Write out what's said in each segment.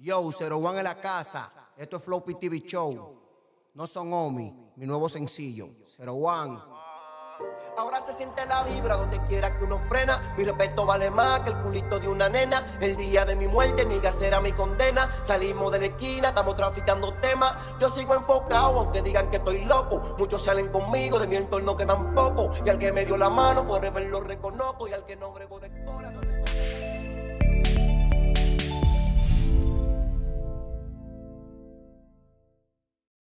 Yo, 01 en la casa. Esto es Flow TV Show. No son Omi, mi nuevo sencillo. 01. Ahora se siente la vibra donde quiera que uno frena. Mi respeto vale más que el culito de una nena. El día de mi muerte, niga será mi condena. Salimos de la esquina, estamos traficando temas. Yo sigo enfocado, aunque digan que estoy loco. Muchos salen conmigo, de mi entorno quedan pocos. Y al que me dio la mano, forever lo reconozco. Y al que no brego de cora, no le...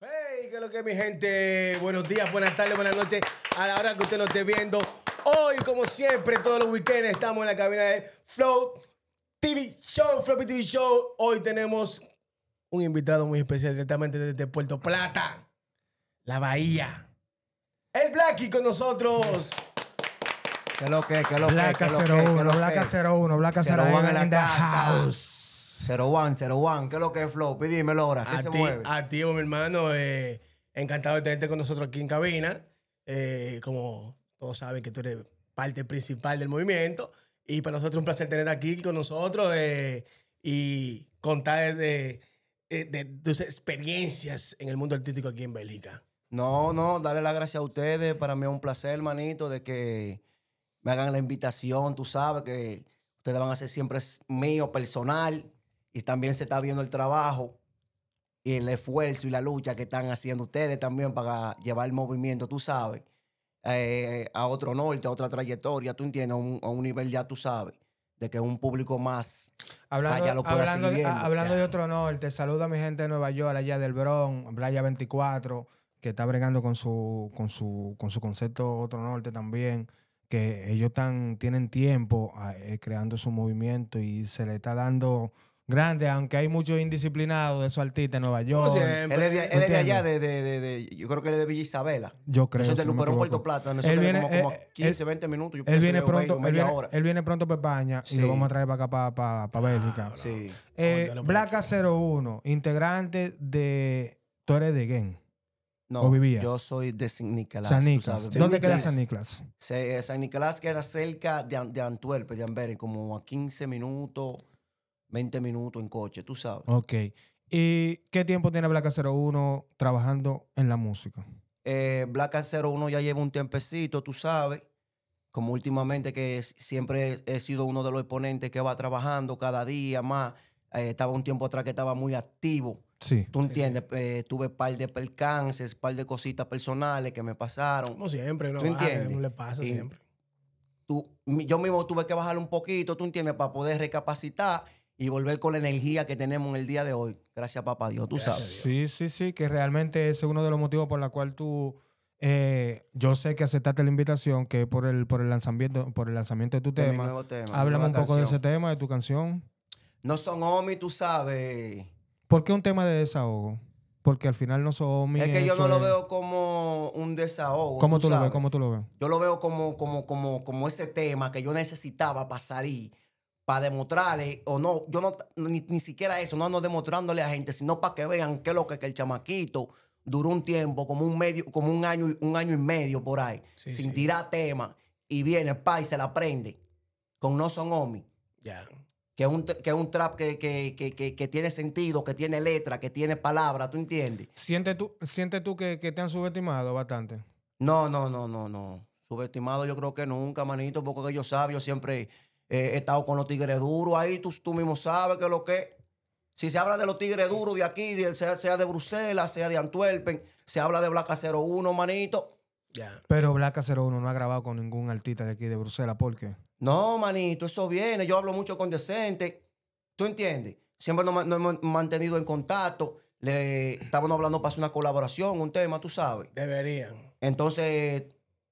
Hey, ¿qué es lo que es, mi gente? Buenos días, buenas tardes, buenas noches. A la hora que usted nos esté viendo. Hoy, como siempre, todos los weekends estamos en la cabina de Flow TV Show. Flow TV Show. Hoy tenemos un invitado muy especial directamente desde Puerto Plata, la Bahía. El Blacky con nosotros. ¿Qué es lo que? ¿Qué es lo que? Black 01, Black 01, Black 01 en in the la casa. house. 01, ¿qué es lo que es Flow? Dímelo ahora, ¿qué se mueve? A ti, mi hermano. Encantado de tenerte con nosotros aquí en cabina. Como todos saben que tú eres parte principal del movimiento. Y para nosotros es un placer tenerte aquí con nosotros y contar de tus experiencias en el mundo artístico aquí en Bélgica. No, darle las gracias a ustedes. Para mí es un placer, hermanito, de que me hagan la invitación. Tú sabes que ustedes van a ser siempre mío, personal. Y también se está viendo el trabajo y el esfuerzo y la lucha que están haciendo ustedes también para llevar el movimiento, tú sabes, a otro norte, a otra trayectoria, tú entiendes, a un nivel ya tú sabes, de que un público más allá lo pueda seguir viendo. Hablando de otro norte, saludo a mi gente de Nueva York, allá del Bronx, Playa 24, que está bregando con su concepto otro norte también, que ellos tienen tiempo creando su movimiento y se le está dando grande, aunque hay muchos indisciplinados de esos artistas en Nueva York. Él es de allá, yo creo que él es de Villa Isabela. Yo creo. Eso es de si no me Luperón, equivoco. Puerto Plata. Nosotros como 15, 20 minutos. Él viene pronto para España y Sí. lo vamos a traer para acá, para Bélgica. Sí. Black 01, integrante de... ¿Tú eres de Gen? No, ¿O vivía? yo soy de San Nicolás. San tú Nicolás. sabes. ¿Dónde queda San Nicolás? San Nicolás queda cerca de Antwerp, de Amberes, como a 15 minutos, 20 minutos en coche, tú sabes. Ok. ¿Y qué tiempo tiene Black 01 trabajando en la música? Black 01 ya lleva un tiempecito, tú sabes. Como últimamente que siempre he sido uno de los exponentes que va trabajando cada día más. Estaba un tiempo atrás que estaba muy activo. Sí. ¿Tú entiendes? Tuve un par de percances, un par de cositas personales que me pasaron. Como siempre, ¿no? ¿Tú entiendes? No le pasa Y siempre. Yo mismo tuve que bajar un poquito, ¿tú entiendes? Para poder recapacitar y volver con la energía que tenemos en el día de hoy. Gracias, papá Dios, tú sabes. Sí, que realmente ese es uno de los motivos por los cuales tú... yo sé que aceptaste la invitación, que es por el lanzamiento de tu De mi tema. nuevo tema. Háblame un nueva poco de ese canción. tema, de tu canción. No son Omi, tú sabes. ¿Por qué un tema de desahogo? Porque al final no son homies. Es que yo no lo veo como un desahogo. ¿Cómo tú lo ves? sabes. ¿Cómo tú lo ves? Yo lo veo como ese tema que yo necesitaba para salir, para demostrarle, o no, yo no, ni siquiera eso, no ando demostrándole a gente, sino para que vean qué es lo que el chamaquito duró un tiempo, como un año y medio por ahí, Sí, sin sí. tirar tema, y viene, pa, y se la prende, con No Son Homies, Ya. que es un trap que tiene sentido, que tiene letra, que tiene palabra, ¿tú entiendes? ¿Sientes tú que te han subestimado bastante? No. Subestimado yo creo que nunca, manito, porque yo sabes, yo siempre he estado con los tigres duros ahí, tú mismo sabes que lo que... Si se habla de los tigres duros de aquí, sea de Bruselas, sea de Antwerpen, se habla de Black 01, manito. Ya. Pero Black 01 no ha grabado con ningún artista de aquí de Bruselas. ¿Por qué? No, manito, eso viene. Yo hablo mucho con Decente. ¿Tú entiendes? Siempre nos hemos mantenido en contacto. Estábamos hablando para hacer una colaboración, un tema, tú sabes. Deberían. Entonces...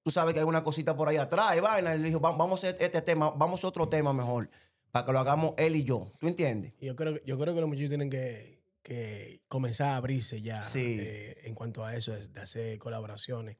Tú sabes que hay una cosita por ahí atrás, y vaina. Y le dijo, vamos a hacer este tema, vamos a hacer otro tema mejor, para que lo hagamos él y yo. ¿Tú entiendes? Y yo creo que los muchachos tienen que comenzar a abrirse ya Sí. en cuanto a eso, de hacer colaboraciones,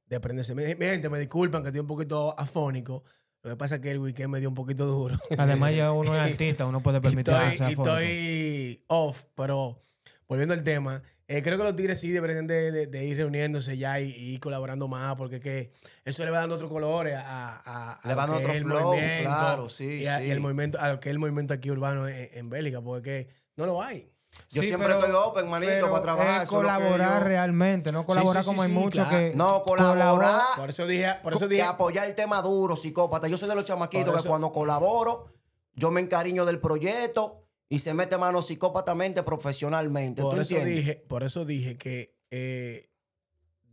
de aprenderse. Mi gente, me disculpan que estoy un poquito afónico. Lo que pasa es que el weekend me dio un poquito duro. Además, ya uno es artista, uno puede permitirse. Estoy off, pero volviendo al tema, creo que los Tigres sí deberían de ir reuniéndose ya y ir colaborando más, porque es que eso le va dando otro color a Le va lo dando que otro es el flow, movimiento, claro, sí, y sí. el movimiento, a lo que es el movimiento aquí urbano en Bélgica, porque es que no lo hay. Yo Sí, siempre pero- estoy open, manito, pero para trabajar. es eso es lo que colaborar yo- realmente, no colaborar sí, como hay sí, muchos claro. que... No, colaborar. Por eso dije, Que apoyar el tema duro, psicópata. Yo soy de los chamaquitos Por que eso- cuando colaboro, yo me encariño del proyecto y se mete mano psicópatamente, profesionalmente. ¿Tú entiendes? Por eso dije que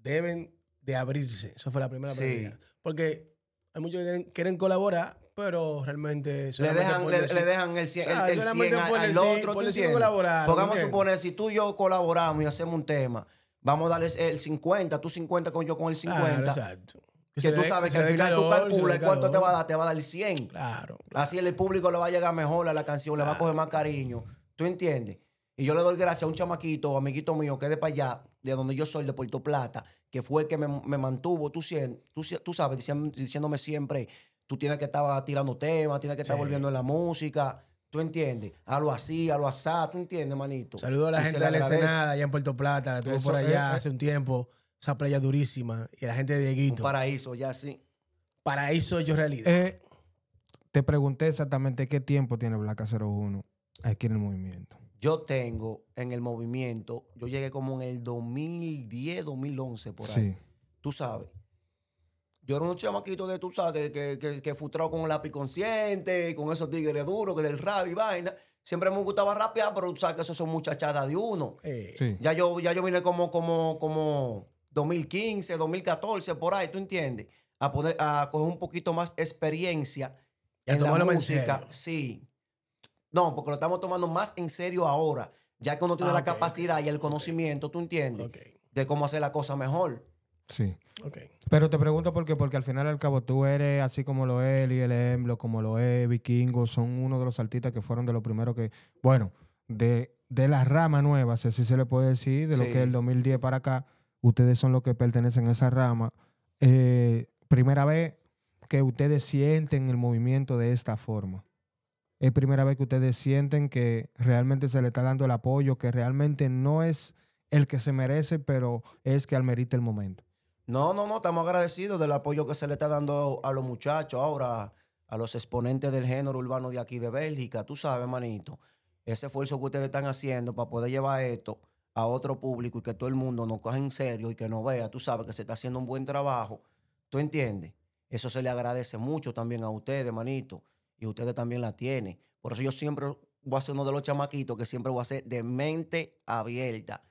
deben de abrirse. Eso fue la primera Sí. medida. Porque hay muchos que quieren colaborar, pero realmente Le solamente dejan, por le, decir- le dejan el 100, O sea, el solamente 100 por al decir- otro. por ¿tú decir entiendes? colaborar, Pongamos a ¿entiendes? suponer, si tú y yo colaboramos y hacemos un tema, vamos a darle el 50, tú 50 con yo con el 50. Claro, exacto. que tú sabes que al final tú calculas cuánto te va a dar, te va a dar el 100. Claro. Así el público le va a llegar mejor a la canción, le va a coger más cariño. ¿Tú entiendes? Y yo le doy gracias a un chamaquito, amiguito mío, que es de para allá, de donde yo soy, de Puerto Plata, que fue el que me mantuvo, tú sabes, diciéndome siempre, tú tienes que estar tirando temas, tienes que estar Sí. volviendo en la música. ¿Tú entiendes? Hazlo así, hazlo asá, ¿tú entiendes, manito? Saludo a la Y gente se le de la agradece. Ensenada, allá en Puerto Plata, que estuvo Eso por allá es- hace un tiempo. Esa playa durísima. Y a la gente de Un Dieguito. paraíso, ya sí. Paraíso hecho realidad. Te pregunté exactamente qué tiempo tiene Black 01 aquí en el movimiento. Yo tengo en el movimiento, yo llegué como en el 2010, 2011, por ahí. Sí. Tú sabes. Yo era un chamaquito de, tú sabes, que frustrado con un lápiz consciente, con esos tigres duros, que del rap y vaina. Siempre me gustaba rapear, pero tú sabes que eso son muchachadas de uno. Sí. Ya yo vine como 2015, 2014, por ahí, ¿tú entiendes? A coger un poquito más experiencia Y a en la tomarlo más en música. serio. Sí. No, porque lo estamos tomando más en serio ahora, ya que uno tiene la Ok, capacidad y el conocimiento, ¿tú entiendes? Ok, De cómo hacer la cosa mejor. Sí. ok. Pero te pregunto por qué, porque al final y al cabo tú eres así como lo es Eli, el Emblo, como lo es Vikingo, son uno de los artistas que fueron de los primeros que, bueno, de la rama nueva, si así se le puede decir, de lo Sí. que es el 2010 para acá, ustedes son los que pertenecen a esa rama. Primera vez que ustedes sienten el movimiento de esta forma. Es primera vez que ustedes sienten que realmente se le está dando el apoyo, que realmente no es el que se merece, pero es que almerita el momento. No, estamos agradecidos del apoyo que se le está dando a los muchachos ahora, a los exponentes del género urbano de aquí de Bélgica. Tú sabes, manito, ese esfuerzo que ustedes están haciendo para poder llevar esto a otro público y que todo el mundo nos coja en serio y que nos vea, tú sabes que se está haciendo un buen trabajo. ¿Tú entiendes? Eso se le agradece mucho también a ustedes, manito, y ustedes también la tienen. Por eso yo siempre voy a ser uno de los chamaquitos que siempre voy a ser de mente abierta.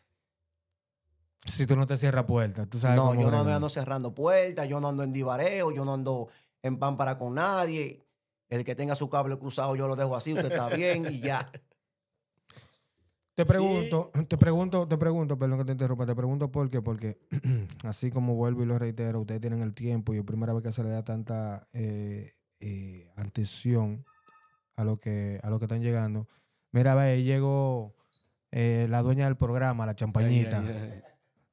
Si tú no te cierras puertas, tú sabes No, cómo yo no bregar. me ando cerrando puertas, yo no ando en divareo, yo no ando en pámpara con nadie. El que tenga su cable cruzado yo lo dejo así, usted está bien y ya. Te pregunto, perdón que te interrumpa, te pregunto por qué, porque así como vuelvo y lo reitero, ustedes tienen el tiempo y es primera vez que se le da tanta atención a lo que están llegando. Mira, ve, llegó la dueña del programa, la champañita.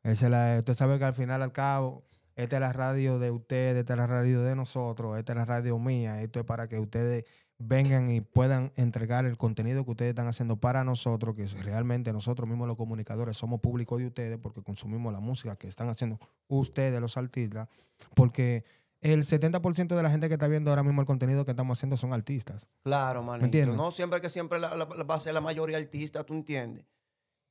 Usted sabe que al final, al cabo, esta es la radio de ustedes, esta es la radio de nosotros, esta es la radio mía. Esto es para que ustedes vengan y puedan entregar el contenido que ustedes están haciendo para nosotros, que realmente nosotros mismos los comunicadores somos públicos de ustedes porque consumimos la música que están haciendo ustedes, los artistas, porque el 70% de la gente que está viendo ahora mismo el contenido que estamos haciendo son artistas. Claro, manito. entiendes? No siempre va a ser la mayoría artista, tú entiendes.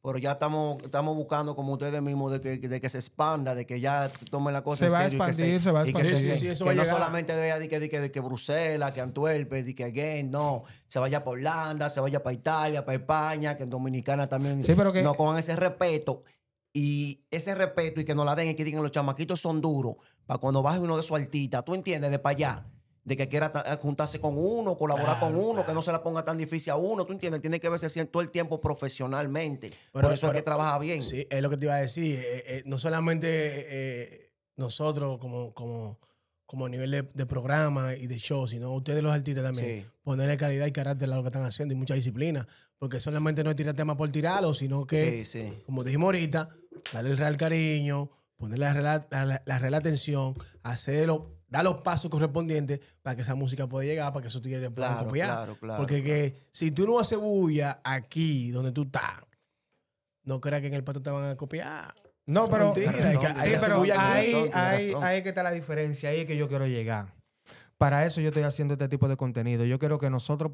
Pero ya estamos buscando, como ustedes mismos, de que se expanda, de que ya tomen la cosa Se en va a serio. expandir, y se va a y que expandir. Sí, eso que va a no llegar. solamente vea de que Bruselas, que Antwerpen, de que Gent, no. Se vaya para Holanda, se vaya para Italia, para España, que en Dominicana también Sí, pero que- nos cojan ese respeto. Y ese respeto y que nos la den y que digan los chamaquitos son duros para cuando baje uno de esos artistas, ¿tú entiendes? De para allá. De que quiera juntarse con uno, colaborar Claro, con uno, claro. que no se la ponga tan difícil a uno, ¿tú entiendes? Tiene que verse todo el tiempo profesionalmente. Pero- Por eso es pero- que trabaja bien. Sí, es lo que te iba a decir. No solamente nosotros como nivel de programa y de show, sino ustedes los artistas también. Sí. Ponerle calidad y carácter a lo que están haciendo y mucha disciplina. Porque solamente no es tirar temas por tirarlo, sino que, Sí, sí. como dijimos ahorita, darle el real cariño, ponerle la real atención, dar los pasos correspondientes para que esa música pueda llegar, para que esos tigres puedan Claro, copiar. claro. Porque que si tú no haces bulla aquí donde tú estás, no creas que en el pato te van a copiar. No, Eso pero, es mentira, Tienes hay que- razón, hay que sí, hacer pero bulla aquí. tienes razón. ahí que está la diferencia, ahí es que yo quiero llegar. Para eso yo estoy haciendo este tipo de contenido. Yo quiero que nosotros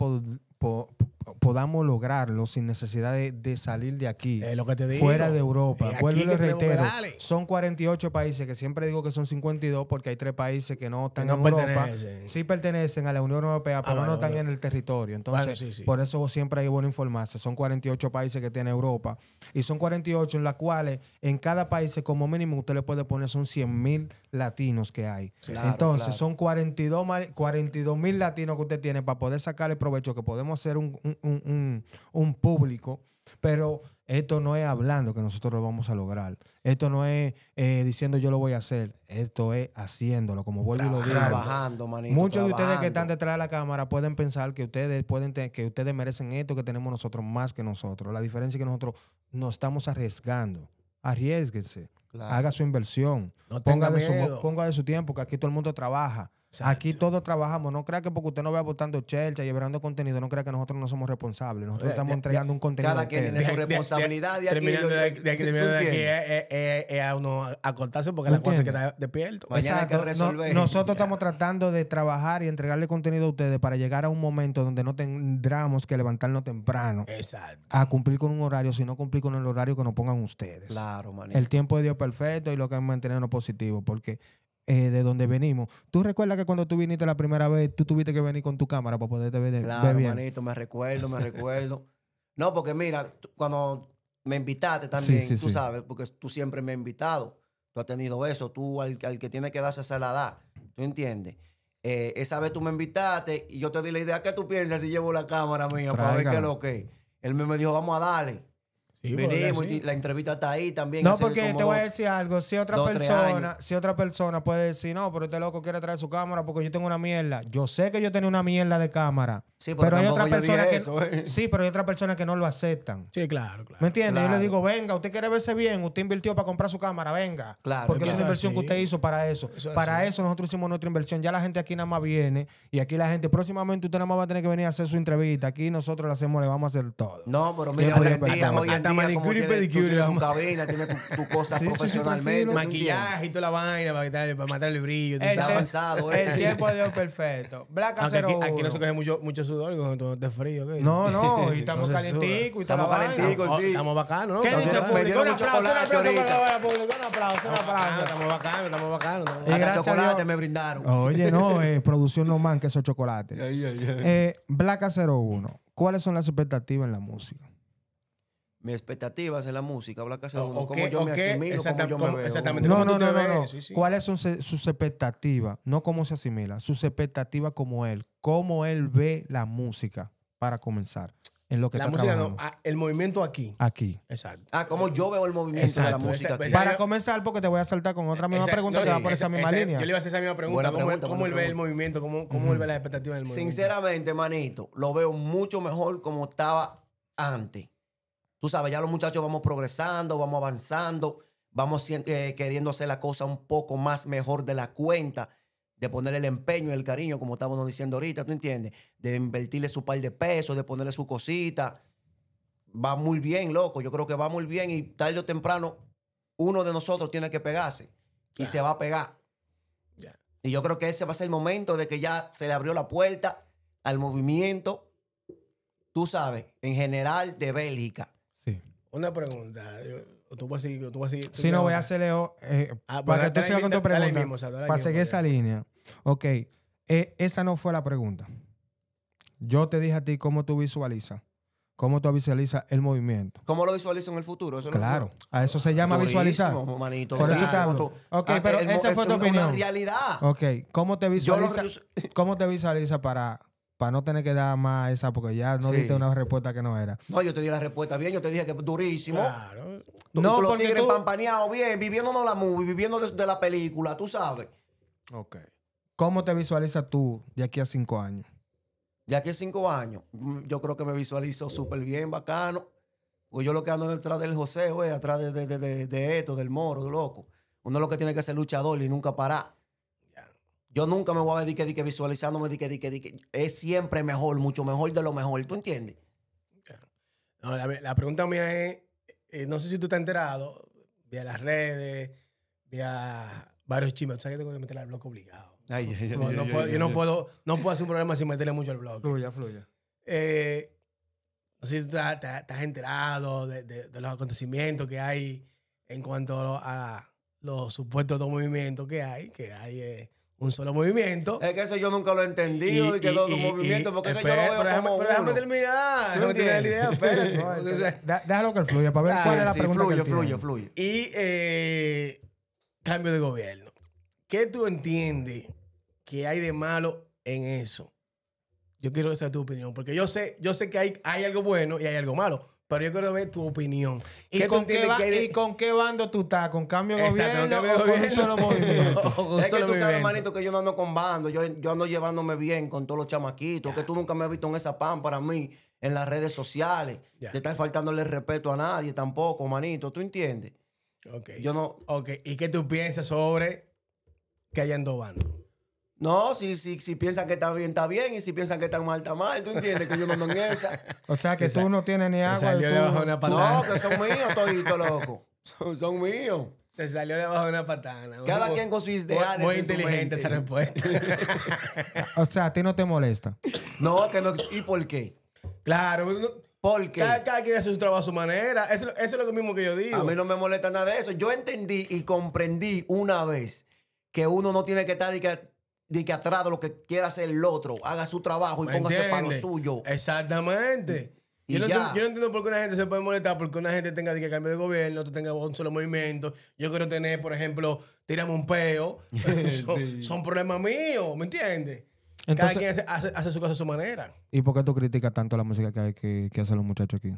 podamos lograrlo sin necesidad de salir de aquí, Lo que te digo. fuera de Europa. Vuelvo y lo reitero, darle. son 48 países, que siempre digo que son 52 porque hay 3 países que no están no en Europa. pertenecen. Sí pertenecen a la Unión Europea, pero bueno, no están bueno. en el territorio. Entonces, Bueno, sí, sí. por eso siempre hay bueno informarse. Son 48 países que tiene Europa y son 48 en las cuales en cada país como mínimo usted le puede poner son 100,000 latinos que hay. Claro, Entonces, claro. son 42,000 latinos que usted tiene para poder sacarle provecho, que podemos hacer un público, pero esto no es hablando que nosotros lo vamos a lograr. Esto no es diciendo yo lo voy a hacer. Esto es haciéndolo, como vuelvo y lo digo. Trabajando, manito. Muchos de ustedes que trabajando. están detrás de la cámara pueden pensar que ustedes merecen esto que tenemos nosotros más que nosotros. La diferencia es que nosotros nos estamos arriesgando. Arriésguense. Claro. Haga su inversión. No tenga miedo. Ponga de su tiempo, que aquí todo el mundo trabaja. Exacto. Aquí todos trabajamos. No crea que porque usted no vea botando chelcha y llevando contenido, no crea que nosotros no somos responsables. Nosotros estamos entregando un contenido. Cada a quien ustedes. tiene su responsabilidad de aquí. Terminando de aquí, ¿tú entiendes? es a uno acostarse porque a ¿Tú las 4 que entiendes? está despierto. Mañana hay que resolver. Nosotros estamos tratando de trabajar y entregarle contenido a ustedes para llegar a un momento donde no tendremos que levantarnos temprano Exacto. a cumplir con un horario, sino cumplir con el horario que nos pongan ustedes. Claro, manito. El tiempo de Dios perfecto y lo que es mantenernos positivos, porque de donde venimos. ¿Tú recuerdas que cuando tú viniste la primera vez, tú tuviste que venir con tu cámara para poderte ver Claro, bien? manito, me recuerdo. No, porque mira, cuando me invitaste también, Sí, tú sí. sabes, porque tú siempre me has invitado. Tú has tenido eso. Tú al que tiene que darse se la da. ¿Tú entiendes? Esa vez tú me invitaste y yo te di la idea. ¿Qué tú piensas si llevo la cámara mía para ver qué es Tráigala. lo que es? Él me dijo, vamos a darle. Sí, porque Venimos así. y la entrevista está ahí también. No, hace porque como te voy a 2, decir algo. Si otra 2, 3 persona, años. si otra persona puede decir, no, pero este loco quiere traer su cámara porque yo tengo una mierda. Yo sé que yo tenía una mierda de cámara. Sí, pero hay tampoco otra yo dije persona que eso, sí, pero hay otra persona que no lo aceptan. Sí, claro, claro. ¿Me entiendes? Yo Claro. le digo, venga, usted quiere verse bien, usted invirtió para comprar su cámara, venga. Claro, Porque es claro. una inversión que Eso usted así. hizo para eso. Eso Para así. eso nosotros hicimos nuestra inversión. Ya la gente aquí nada más viene y aquí la gente, próximamente usted nada más va a tener que venir a hacer su entrevista. Aquí nosotros le hacemos, le vamos a hacer todo. No, pero mira, Tiempo hoy de en día, perfecto. hoy en Hasta día, manicure como y tienes, tú pedicure, tienes tu vamos. cabina, tienes tu cosa Sí, sí, sí, profesionalmente. tranquilo. ¿tú entiendes? Maquillaje y toda la vaina para matar el brillo. tú El, sabes. avanzado, el tiempo de Dios perfecto. Black Aunque aquí 01. no se coge mucho sudor cuando te frío. ¿qué? No, y estamos No se calienticos y toda la Estamos vaina. calenticos. sí. Estamos bacanos, ¿no? ¿Qué Estamos dice el bacanos. Me público? dieron Un un aplauso, un chocolate aplauso ahorita. para el público. Un aplauso, un aplauso. Estamos bacanos, estamos bacanos. Y Hasta gracias a chocolate Dios. me brindaron. Oye, no, producción no man que esos chocolates. Ay, ay, ay. Black 01, ¿cuáles son las expectativas en la música? Mis expectativas en la música, habla casi O uno, cómo qué- yo o me qué asimilo, cómo yo me cómo- veo. exactamente. No, ¿Cómo no, tú te no, no, ves? no. Sí, sí. ¿Cuáles son sus expectativas? No cómo se asimila, sus expectativas como él. Cómo él ve la música para comenzar en lo que La está música trabajando. no, el movimiento aquí. Aquí. Exacto. Ah, cómo yo veo el movimiento de la Exacto, música esa- aquí. esa- Para comenzar, porque te voy a saltar con otra misma Esa- pregunta no, que va sí, por esa misma línea. Yo le iba a hacer esa misma pregunta. Buena ¿Cómo, pregunta, cómo buena él ve el pregunta. movimiento? ¿Cómo él ve las expectativas del movimiento? Sinceramente, manito, lo veo mucho mejor como estaba antes. Tú sabes, ya los muchachos vamos progresando, vamos avanzando, vamos queriendo hacer la cosa un poco más mejor de la cuenta, de ponerle el empeño y el cariño, como estábamos diciendo ahorita, ¿tú entiendes? De invertirle su par de pesos, de ponerle su cosita. Va muy bien, loco. Yo creo que va muy bien y tarde o temprano uno de nosotros tiene que pegarse y se va a pegar. Ya. Y yo creo que ese va a ser el momento de que ya se le abrió la puerta al movimiento, tú sabes, en general de Bélgica. Sí. Una pregunta. Tú vas a seguir. Si no, voy a hacerle Ah, para que tú dale sigas con tu dale ahí pregunta. mismo, o sea, dale ahí Para mismo, seguir esa línea. Ok. Esa no fue la pregunta. Yo te dije a ti cómo tú visualizas. Cómo tú visualizas el movimiento. ¿Cómo lo visualizo en el futuro? Eso es lo Claro. que- A eso se llama Durísimo, visualizar. manito, Por eso te durísimo. hablo. Ok, pero esa fue tu es opinión. una realidad. Ok. ¿Cómo te Yo lo visualizas? ¿Cómo te visualizas para no tener que dar más esa? Porque ya no Sí. diste una respuesta que no era. No, yo te di la respuesta bien. Yo te dije que es durísimo. Claro. No, Los porque tigres tú- empampaneados bien, viviéndonos la movie, viviendo de la película, tú sabes. Ok. ¿Cómo te visualizas tú de aquí a 5 años? De aquí a 5 años, yo creo que me visualizo súper bien, bacano. Porque yo lo que ando detrás del José, güey, atrás de esto, del Moro, loco. Uno lo que tiene que ser luchador y nunca parar. Yo nunca me voy a ver de que visualizándome de que es siempre mejor, mucho mejor de lo mejor. ¿Tú entiendes? No, la pregunta mía es, no sé si tú estás enterado, vía las redes, vía varios chismes. ¿Sabes que tengo que meterle al blog obligado? Yo no puedo hacer un programa sin meterle mucho al blog. Fluya, fluya. no sé si tú estás enterado de los acontecimientos que hay en cuanto a los supuestos dos movimientos que hay un solo movimiento. Es que eso yo nunca lo he entendido, de que dos movimientos, porque es que yo lo veo como pero déjame uno. terminar. ¿Tú Déjame terminar la idea, espérate. No, Porque, o sea, déjalo que él fluya para ver cuál es la Sí, pregunta. que él tiene. fluye. y cambio de gobierno. ¿Qué tú entiendes que hay de malo en eso? Yo quiero que sea tu opinión, porque yo sé que hay algo bueno y hay algo malo, pero yo quiero ver tu opinión. ¿Y con qué bando tú estás? ¿Con cambio de Exacto, gobierno con cambio de o con un gobierno. solo movimiento? O con un Es que solo tú sabes, movimiento. hermanito, que yo no ando con bando. Yo ando llevándome bien con todos los chamaquitos. Que tú nunca me has visto en esa pan para mí, en las redes sociales. Ya. De estar faltándole respeto a nadie tampoco, manito. ¿Tú entiendes? Ok. Yo no... Ok, ¿y qué tú piensas sobre que hayan dos bandos? No, si piensan que está bien. Y si piensan que está mal, ¿tú entiendes? Que yo no ando en esa. O sea, que Se tú no tienes ni se agua. salió tú- debajo de una patana. No, que son míos toditos, loco. Son míos. Se salió debajo de una patana. Cada Muy- quien con sus ideales Muy en su inteligente mente. esa respuesta. O sea, a ti no te molesta. No, que no. ¿Y por qué? Claro. ¿Por qué? Cada quien hace su trabajo a su manera. Eso es lo mismo que yo digo. A mí no me molesta nada de eso. Yo entendí y comprendí una vez que uno no tiene que estar de que atrás de lo que quiera hacer el otro. Haga su trabajo y ¿Me póngase para lo entiendes? suyo. Exactamente. Y Yo no, ya. entiendo, yo no entiendo por qué una gente se puede molestar porque una gente tenga que cambio de gobierno, otro tenga un solo movimiento. Yo quiero tener, por ejemplo, tirarme un peo. Son problemas míos, ¿me entiendes? Cada Entonces- quien hace su cosa a su manera. ¿Y por qué tú criticas tanto la música que hacen los muchachos aquí?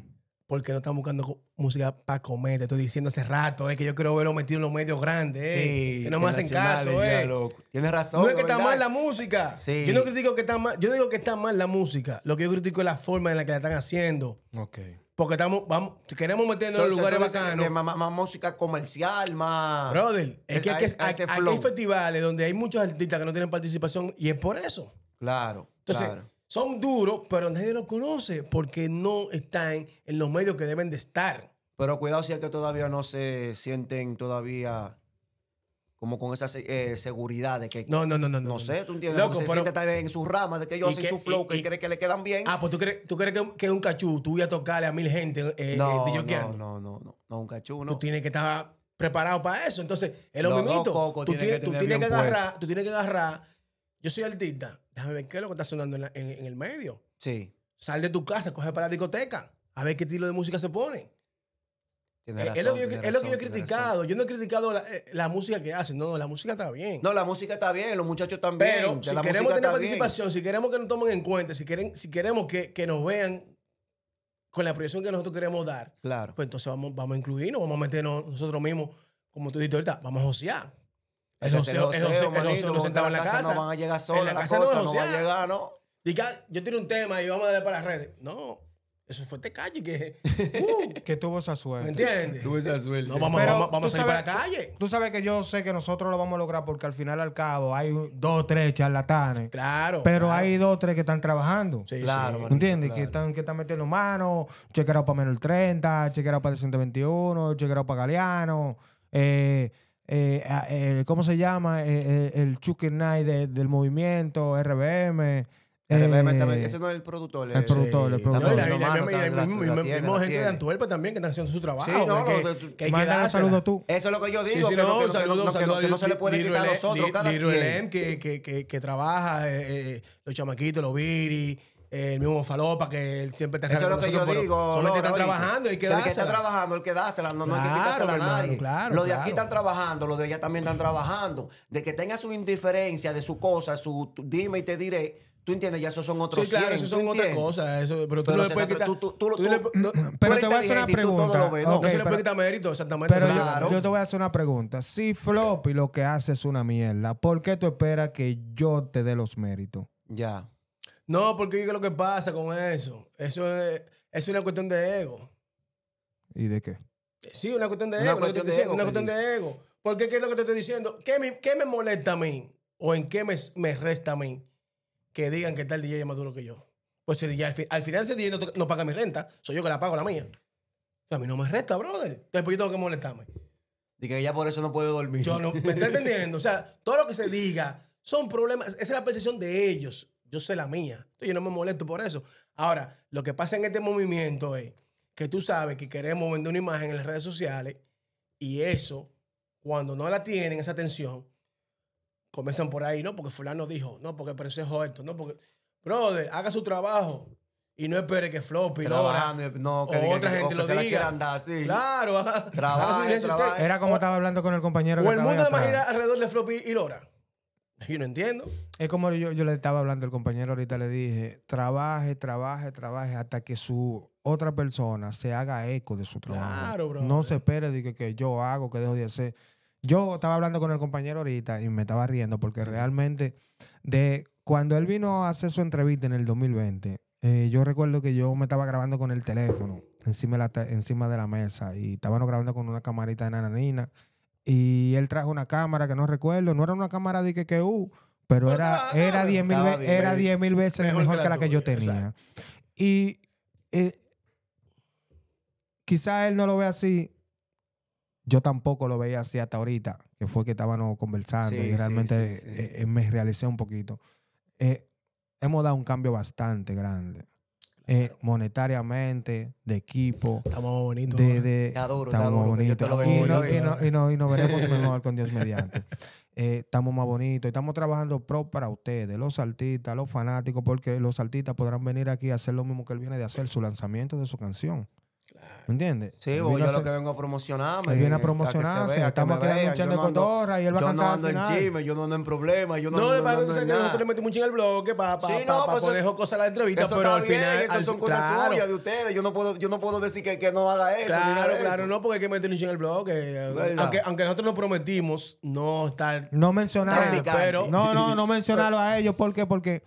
Porque no están buscando música para comer. Te estoy diciendo hace rato, que yo quiero verlo metido en los medios grandes. que no me hacen caso. Tienes razón. No es que está ¿verdad? mal la música. Sí. Yo no critico que está mal. Yo no digo que está mal la música. Lo que yo critico es la forma en la que la están haciendo. Ok. Porque si queremos meternos en Entonces, lugares tú dices bacanos. que más música comercial, más... Brother, es que a ese aquí flow. hay festivales donde hay muchos artistas que no tienen participación y es por eso. Claro, Entonces, claro. son duros, pero nadie los conoce porque no están en los medios que deben de estar. Pero cuidado si es que todavía no se sienten todavía como con esa seguridad de que... No. No sé, ¿tú entiendes? Loco, Porque se pero- siente también en sus ramas de que ellos y hacen que- su flow, y- que y- creen que le quedan bien. Ah, pues tú crees que es un cachú, tú vas a tocarle a 1000 gente no, disjoqueando. no, un cachú, Tú no. tienes que estar preparado para eso. Entonces, es lo Los mismito. dos cocos Tú tienen que tienes tener que bien agarrar, tú tienes que agarrar. Yo soy artista. Déjame ver qué es lo que está sonando en el medio. Sí, Sal de tu casa, coge para la discoteca, a ver qué estilo de música se pone. tienes Es razón. lo que yo tienes he razón, criticado. Yo no he criticado la música que hacen. No, la música está bien. No, la música está bien, los muchachos también. Pero si la queremos música tener está bien. participación, si queremos que nos tomen en cuenta, si queremos que nos vean con la proyección que nosotros queremos dar, Claro. pues entonces vamos a incluirnos, vamos a meternos nosotros mismos, como tú dijiste ahorita, vamos a josear. El joseo manito, no porque sentado en la casa. no van a llegar En solas, la las casa no cosas es no van a josear. llegar, ¿no? Diga, yo tiro un tema y vamos a darle para las redes. No, eso fue calle que... Que tuvo esa suerte. ¿Me entiendes? esa suerte. No, vamos Pero a tú salir para sabes- la calle. Tú sabes que yo sé que nosotros lo vamos a lograr porque al final al cabo hay 2 o 3 charlatanes. Claro. Pero claro. hay 2 o 3 que están trabajando. Sí, Claro, sí. manito, ¿Entiendes? claro. Que están metiendo mano, chequeado para menos el 30, chequeado para el 121, chequeado para Galeano, ¿cómo se llama? El Chucky Night del movimiento, RBM. RBM también, ese no es el productor. El productor, el No, productor. y También, mismos gente de tiene. Antuelpa también que están haciendo su trabajo. Sí, no, que hay que Mándale un dársela. saludo tú. Eso es lo que yo Sí, digo, sí, que, no, que, no, saludos, que no se le puede quitar a nosotros, cada Liro quien. Elem, que trabaja, los chamaquitos, los Viri, el mismo Falopa, que él siempre está Eso es lo con que yo nosotros, pero digo. Solamente están Lora, trabajando y hay que el que está dársela. trabajando, el que dásela, no hay que Claro, quitársela a hermano, nadie. claro, Los de claro. aquí están trabajando, los de allá también están trabajando. De que tenga su indiferencia de su cosa, su dime y te diré, tú entiendes, ya esos son otros Sí, claro, 100, eso ¿tú son otras entiendes? cosas. Pero tú Pero no le se puedes está- quitar. tú tú le- no Pero eres te voy a hacer una inteligente y tú todo pregunta. lo ves, ¿no? Ok, no se le pero- puede quitar mérito, exactamente. Pero Claro. yo te voy a hacer una pregunta. Si Floppy lo que hace es una mierda, ¿por qué tú esperas que yo te dé los méritos? Ya. No, porque ¿qué es lo que pasa con eso? Eso es una cuestión de ego. ¿Y de qué? Sí, una cuestión de Una ego. cuestión de ego, Una ¿qué cuestión de ego. Porque ¿qué es lo que te estoy diciendo? ¿Qué me molesta a mí? ¿O en qué me resta a mí? Que digan que tal DJ es más duro que yo. Pues si DJ, al final ese DJ no paga mi renta. Soy yo que la pago la mía. O sea, a mí no me resta, brother. Después yo tengo que molestarme. De que ella por eso no puede dormir. Yo no, ¿me está entendiendo? O sea, todo lo que se diga son problemas. Esa es la percepción de ellos. Yo sé la mía. Entonces yo no me molesto por eso. Ahora, lo que pasa en este movimiento es que tú sabes que queremos vender una imagen en las redes sociales y eso, cuando no la tienen, esa atención, comienzan por ahí, ¿no? Porque fulano dijo, no, porque pero ese es esto, no, porque, brother, haga su trabajo y no espere que Floppy, Lora, Trabajando, no, que o diga otra que- o gente que lo se la quiera diga. andar así. Claro, haga su Trabaje, diligencia usted. trabaje. Era como estaba hablando con el compañero O que el estaba mundo ahí nada más atrás. gira alrededor de Floppy y Lora. Yo no entiendo. Es como yo le estaba hablando al compañero ahorita, le dije, trabaje hasta que su otra persona se haga eco de su trabajo. Claro, bro. No se espere de que yo hago, que dejo de hacer. Yo estaba hablando con el compañero ahorita y me estaba riendo porque realmente de cuando él vino a hacer su entrevista en el 2020, yo recuerdo que yo me estaba grabando con el teléfono encima de la mesa y estábamos grabando con una camarita de nananina. Y él trajo una cámara que no recuerdo, no era una cámara de pero Pero era estaba 10.000 veces mejor que la que yo tuya, tenía. exacto. Y quizá él no lo ve así, yo tampoco lo veía así hasta ahorita, que fue que estábamos conversando Sí, y sí, realmente sí, sí. me realicé un poquito. Hemos dado un cambio bastante grande. Monetariamente, de equipo, Estamos más bonitos. Está duro, estamos que yo bonitos. te lo Y bendiga. nos veremos mejor con Dios mediante. Estamos más bonitos. Estamos trabajando pro para ustedes, los artistas, los fanáticos, porque los artistas podrán venir aquí a hacer lo mismo que él viene de hacer, su lanzamiento de su canción. ¿Me entiendes? Sí, Él porque vino yo a lo hacer- que vengo a promocionarme. él viene a que se promocionarse. vea, que Estamos me aquí dando un vean. chan de Yo no ando- cotorra y él va a Yo cantar no al ando en final. chisme, yo no ando en problemas, yo no No, le ando pasa que tú en sabes que nada. nosotros le metimos un ching al bloque para Sí, no, pues poner eso- cosas a la entrevista, Eso pero está al bien, final. esas son cosas claro, suyas de ustedes. Yo no puedo decir que no haga eso. ni nada Claro, de claro, eso. no, porque hay que meter un ching al bloque. ¿Verdad? Aunque nosotros nos prometimos no estar. No mencionar. Tan picante. pero- No mencionarlo a ellos. ¿Por qué? Porque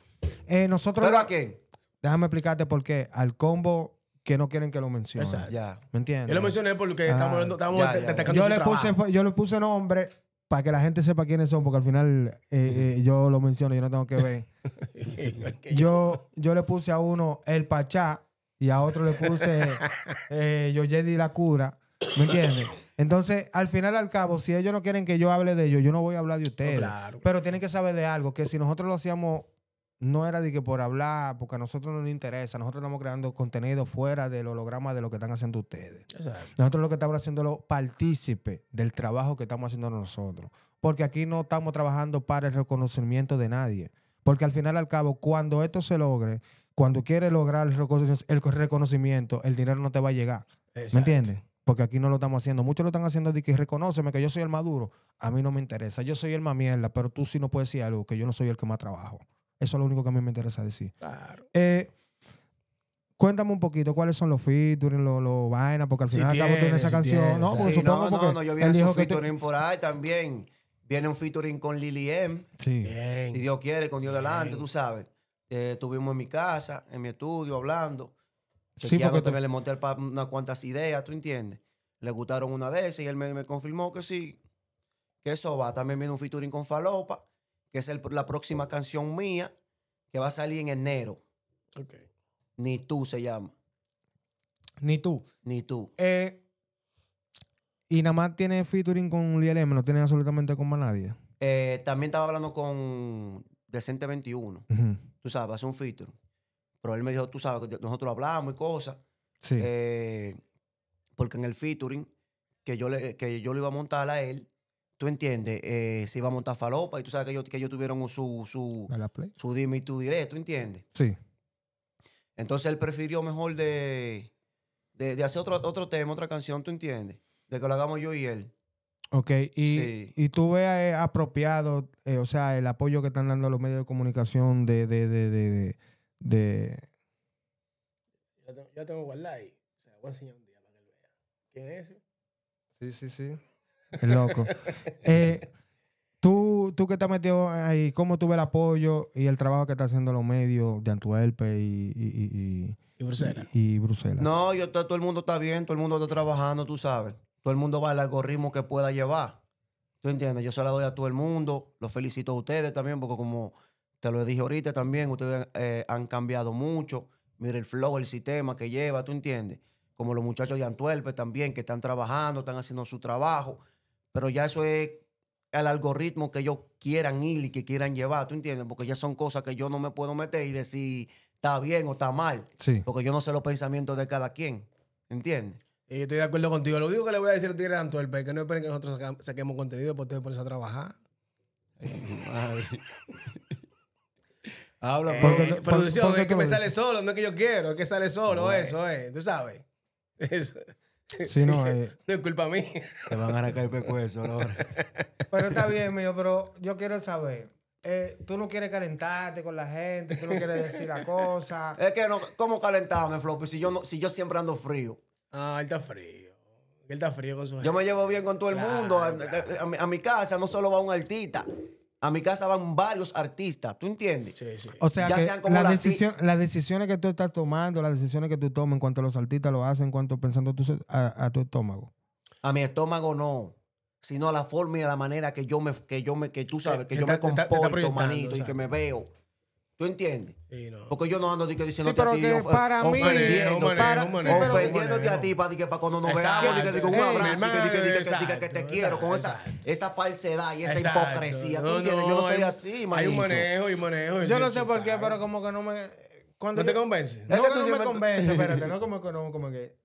nosotros. ¿Pero a quién? Déjame explicarte por qué. Al combo que no quieren que lo mencione. Exacto. Ya. ¿Me entiendes? Yo lo mencioné porque Ah, estamos ya, ya. destacando Yo su le, trabajo. puse, yo le puse nombre para que la gente sepa quiénes son, porque al final yo lo menciono, yo no tengo que ver. yo le puse a uno El Pachá y a otro le puse Yoyedi La Cura. ¿Me entiendes? Entonces, al final, al cabo, si ellos no quieren que yo hable de ellos, yo no voy a hablar de ustedes. claro. Pero tienen que saber de algo, que si nosotros lo hacíamos, no era de que por hablar, porque a nosotros no nos interesa. Nosotros estamos creando contenido fuera del holograma de lo que están haciendo ustedes. Exacto. Nosotros lo que estamos haciendo es partícipe del trabajo que estamos haciendo nosotros. Porque aquí no estamos trabajando para el reconocimiento de nadie. Porque al final, al cabo, cuando esto se logre, cuando quieres lograr el reconocimiento, el dinero no te va a llegar. Exacto. ¿Me entiendes? Porque aquí no lo estamos haciendo. Muchos lo están haciendo de que reconóceme que yo soy el más duro. A mí no me interesa. Yo soy el más mierda, pero tú sí no puedes decir algo, que yo no soy el que más trabajo. Eso es lo único que a mí me interesa decir. Claro. Cuéntame un poquito cuáles son los featuring, los vainas, porque al Si final al cabo tiene, tiene esa si canción. tiene, No, sí. porque Sí, supongo porque no, yo él viene dijo su que featuring por ahí también. Viene un featuring con Lily M. Sí. Bien. Si Dios quiere, con Dios delante, Bien. tú sabes. Estuvimos en mi casa, en mi estudio, hablando. Sí, Chequeando, porque tú- también le monté unas cuantas ideas, ¿tú entiendes? Le gustaron una de esas y él me confirmó que sí, que eso va. También viene un featuring con Falopa, que es la próxima canción mía, que va a salir en enero. Ok. Ni tú se llama. Ni tú. Ni tú. Y nada más tiene featuring con Liel M, no tiene absolutamente con más nadie. También estaba hablando con Decente 21. Ujú. Tú sabes, hace un featuring. Pero él me dijo, tú sabes, que nosotros hablamos y cosas. Sí. Porque en el featuring que yo lo iba a montar a él, tú entiendes, se iba a montar Falopa y tú sabes que ellos tuvieron su ¿A la play? dime y tú diré, ¿tú entiendes? Sí. Entonces él prefirió mejor de hacer otro tema, otra canción, ¿tú entiendes? De que lo hagamos yo y él. Ok. Sí. Y tú ves apropiado, o sea, el apoyo que están dando los medios de comunicación de Ya tengo guardado ahí. O sea, voy a enseñar un día para que él vea. ¿Quién es ese? Sí. El loco. Tú que estás metido ahí, ¿cómo tú ves el apoyo y el trabajo que están haciendo los medios de Antwerpe Y Bruselas. y Bruselas? No, todo el mundo está bien, todo el mundo está trabajando, tú sabes. Todo el mundo va al algoritmo que pueda llevar. ¿Tú entiendes? Yo se la doy a todo el mundo. Los felicito a ustedes también, porque como te lo dije ahorita también, ustedes han cambiado mucho. Mira el flow, el sistema que lleva, ¿tú entiendes? Como los muchachos de Antwerpe también, que están trabajando, están haciendo su trabajo. Pero ya eso es el algoritmo que ellos quieran ir y que quieran llevar, ¿tú entiendes? Porque ya son cosas que yo no me puedo meter y decir está bien o está mal. Sí. Porque yo no sé los pensamientos de cada quien. ¿Entiendes? Y estoy de acuerdo contigo. Lo único que le voy a decir a los tigres de Antuerpa es que no esperen que nosotros saquemos contenido porque ustedes ponen a trabajar. Habla, Producción, ¿por qué es que tú me lo sale dices? solo, no es que yo quiero, es que sale solo, eso es, tú sabes. Eso. Sí, no, No es culpa mía. te van a arrancar el pecueso, Lora. Pero está bien, mío, pero yo quiero saber. Tú no quieres calentarte con la gente, tú no quieres decir la cosa. Es que no, ¿cómo calentarme, Floppy? Si yo siempre ando frío. Ah, él está frío. Él está frío con su gente. Yo me llevo bien con todo el Claro, mundo. claro. A mi casa no solo va un artista. A mi casa van varios artistas. ¿Tú entiendes? Sí, sí. O sea, Ya que sean como las las decisiones que tú estás tomando, las decisiones que tú tomas en cuanto a los artistas lo hacen, en cuanto pensando a tu estómago. A mi estómago no. Sino a la forma y a la manera que tú sabes, que Te yo me está- te está comporto, proyectando, manito, y que exacto. me veo. ¿Tú entiendes? Sí, no. Porque yo no ando diciendo Sí, pero que para mí- ofendiéndote, Para- sí, pero- ofendiéndote a ti para que cuando nos Exacto, veamos, diga, un sí, abrazo, mi hermano, que exacto, te quiero, con exacto. esa falsedad y esa Exacto. hipocresía. ¿Tú No, entiendes? no, Yo no soy hay- así, Hay manito. un manejo y manejo. Yo no Sí, sé por qué, claro. pero como que no me... Cuando ¿No te yo- convence? No Es que que tú no me siempre- convence, espérate, no como que...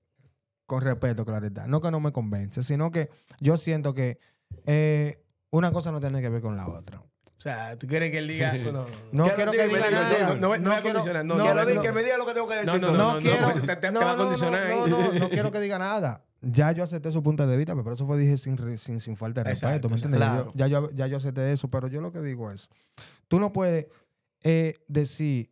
Con respeto, claridad. No que no me convence, sino que yo siento que una cosa no tiene que ver con la otra. O sea, tú quieres que él diga... No, No Que quiero lo que diga, diga me diga, nada. no me quiero- condiciones, no, no, Que lo no, diga, no. que me diga lo que tengo que decir. No, no, entonces. no, No quiero... te va a condicionar ahí. No quiero que diga nada. Ya yo acepté su punto de vista, pero eso fue dije sin falta de Exacto, respeto, ¿me exacto. entiendes? Claro. Ya yo acepté eso, pero yo lo que digo es, tú no puedes decir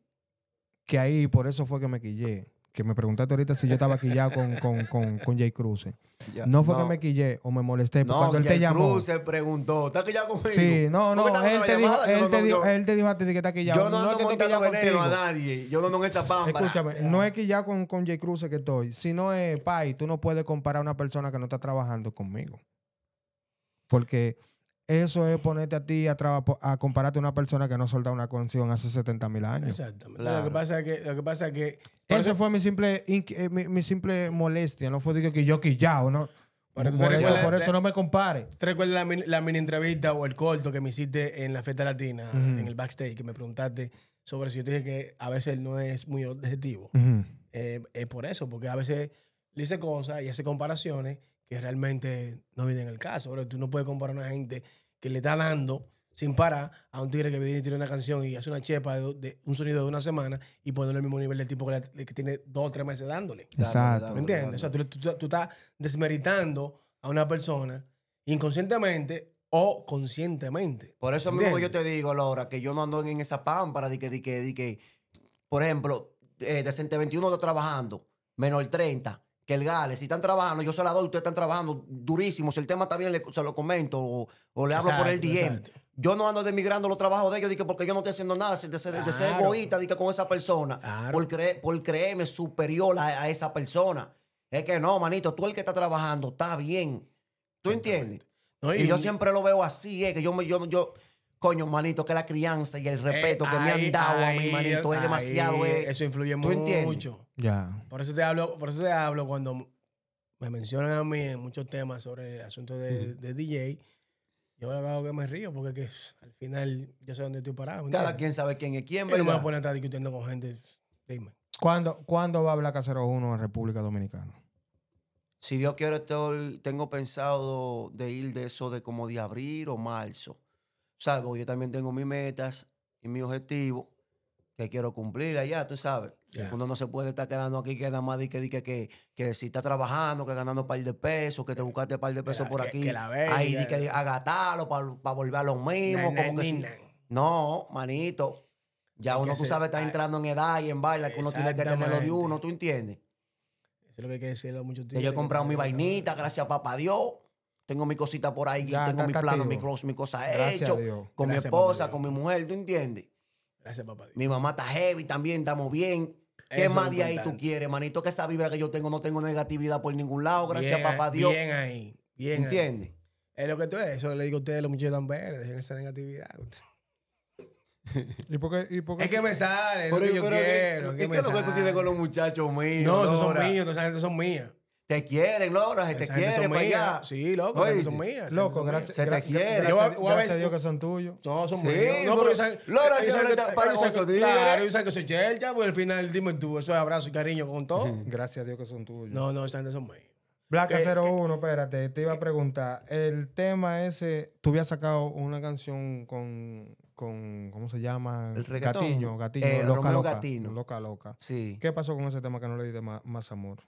que ahí por eso fue que me quillé, que me preguntaste ahorita si yo estaba quillado con Jay Cruz. Ya, No fue que me quillé o me molesté No, cuando él te Jay llamó. Cruz se preguntó, ¿estás quillado conmigo? Sí, no, ¿Por qué estás él dando te la dijo, llamada? él te dijo a ti que está quillado. Yo no es ando que esté montando quillado veneno a contigo. nadie. Yo no ando en esa pámpara. Escúchame, no es que ya con Jay Cruz que estoy, sino es, Pai, tú no puedes comparar a una persona que no está trabajando conmigo. Porque eso es ponerte a ti a compararte a una persona que no ha soltado una canción hace 70,000 años. Exactamente. Claro. Lo que pasa es que... Esa fue mi simple molestia, no fue digo que yo quillao, ¿no? Pero tú Por te eso, recuerdas- por eso no me compare. ¿Te recuerdas la mini entrevista o el corto que me hiciste en la fiesta latina, en el backstage, que me preguntaste sobre si yo te dije que a veces él no es muy objetivo? Ujú. Es por eso, porque a veces le dice cosas y hace comparaciones que realmente no vienen el caso. Ahora, tú no puedes comparar a una gente que le está dando sin parar a un tigre que viene y tiene una canción y hace una chepa de un sonido de una semana y ponerlo al mismo nivel del tipo que tiene 2 o 3 meses dándole. Exacto. ¿Me entiendes? O sea, tú estás desmeritando a una persona inconscientemente o conscientemente. Por eso mismo ¿Entiendes? yo te digo, Laura, que yo no ando en esa pámpara de que, por ejemplo, Decente 21 está trabajando, menor 30, que el Gale, si están trabajando, yo se la doy, ustedes están trabajando durísimo. Si el tema está bien, se lo comento o le hablo por el Exacto, DM. exacto. Yo no ando demigrando los trabajos de ellos, porque yo no estoy haciendo nada de ser Claro. egoísta con esa persona, Claro. por creerme superior a esa persona. Es que no, manito, tú el que está trabajando está bien. ¿Tú entiendes? No, Y yo siempre lo veo así, que coño, manito, que la crianza y el respeto que me han dado a mí, manito, es demasiado. Eso influye ¿Tú entiendes? mucho. Ya. Por eso te hablo cuando me mencionan a mí en muchos temas sobre el asunto de DJ. Yo lo hago que me río porque al final yo sé dónde estoy parado. ¿me Cada entiendes? quien sabe quién es quién, Yo no me voy a ¿verdad? poner a estar discutiendo con gente. Dime. ¿Cuándo va a hablar Casero 1 en República Dominicana? Si Dios quiere, tengo pensado de ir de eso de como de abril o marzo. ¿Sabes? Porque yo también tengo mis metas y mis objetivos que quiero cumplir allá, tú sabes. Ya. Uno no se puede estar quedando aquí, queda más de que si está trabajando, que ganando un par de pesos, que te buscaste un par de pesos por aquí. que la verga. Ahí di que agatarlo para volver a lo mismo. Como que si- No, manito. Ya Hay que uno, tú hacer- sabes, está entrando en edad y en baila, que uno tiene que tenerlo de Exactamente. uno, ¿tú entiendes? Eso es lo que hay que decirle a muchos Que yo he comprado mi vainita, gracias a papá Dios. Tengo mi cosita por ahí, Ya, tengo mi está plano, activo. mi cosa Gracias hecho. a Dios. Con Gracias, mi esposa, papá con Dios. mi mujer, ¿tú entiendes? Gracias, papá Dios. Mi mamá está heavy también, estamos bien. ¿Qué Eso más es de ahí tú importante. quieres, manito? Que esa vibra que yo tengo, no tengo negatividad por ningún lado, gracias Bien a papá ahí, Dios. Bien ahí. Bien ahí. ¿Entiendes? Es lo que tú es. Eso le digo a ustedes, los muchachos tan verdes. Dejen esa negatividad. ¿Y por qué? Es que me sale, es lo que yo quiero. ¿Qué es lo que tú tienes con los muchachos míos? No, esos son Lora? míos, toda esa gente son mías. Te quieren, Lora, se te Esa gente quiere son para mías. allá. Sí, loco, esas gente son Oíste. mías. esas Loco, gente son gracias. Se te quiere. Yo voy a Gracias ver- a Dios que son tuyos. No, son Sí, míos. No, pero pero ellos Lora ellos siempre saben está para ellos saben esos que- tigres. claro, ellos saben que soy chelcha, pues al final dime tú, eso es abrazo y cariño con todo. Gracias a Dios que son tuyos. No, esa gente son mías. Blaca 01, espérate, te iba a preguntar. El tema ese, tú habías sacado una canción con ¿cómo se llama? El reggaetón. Gatiño, Loca Romeo Loca. Gatino. Loca Loca. Sí. ¿Qué pasó con ese tema que no le diste más amor?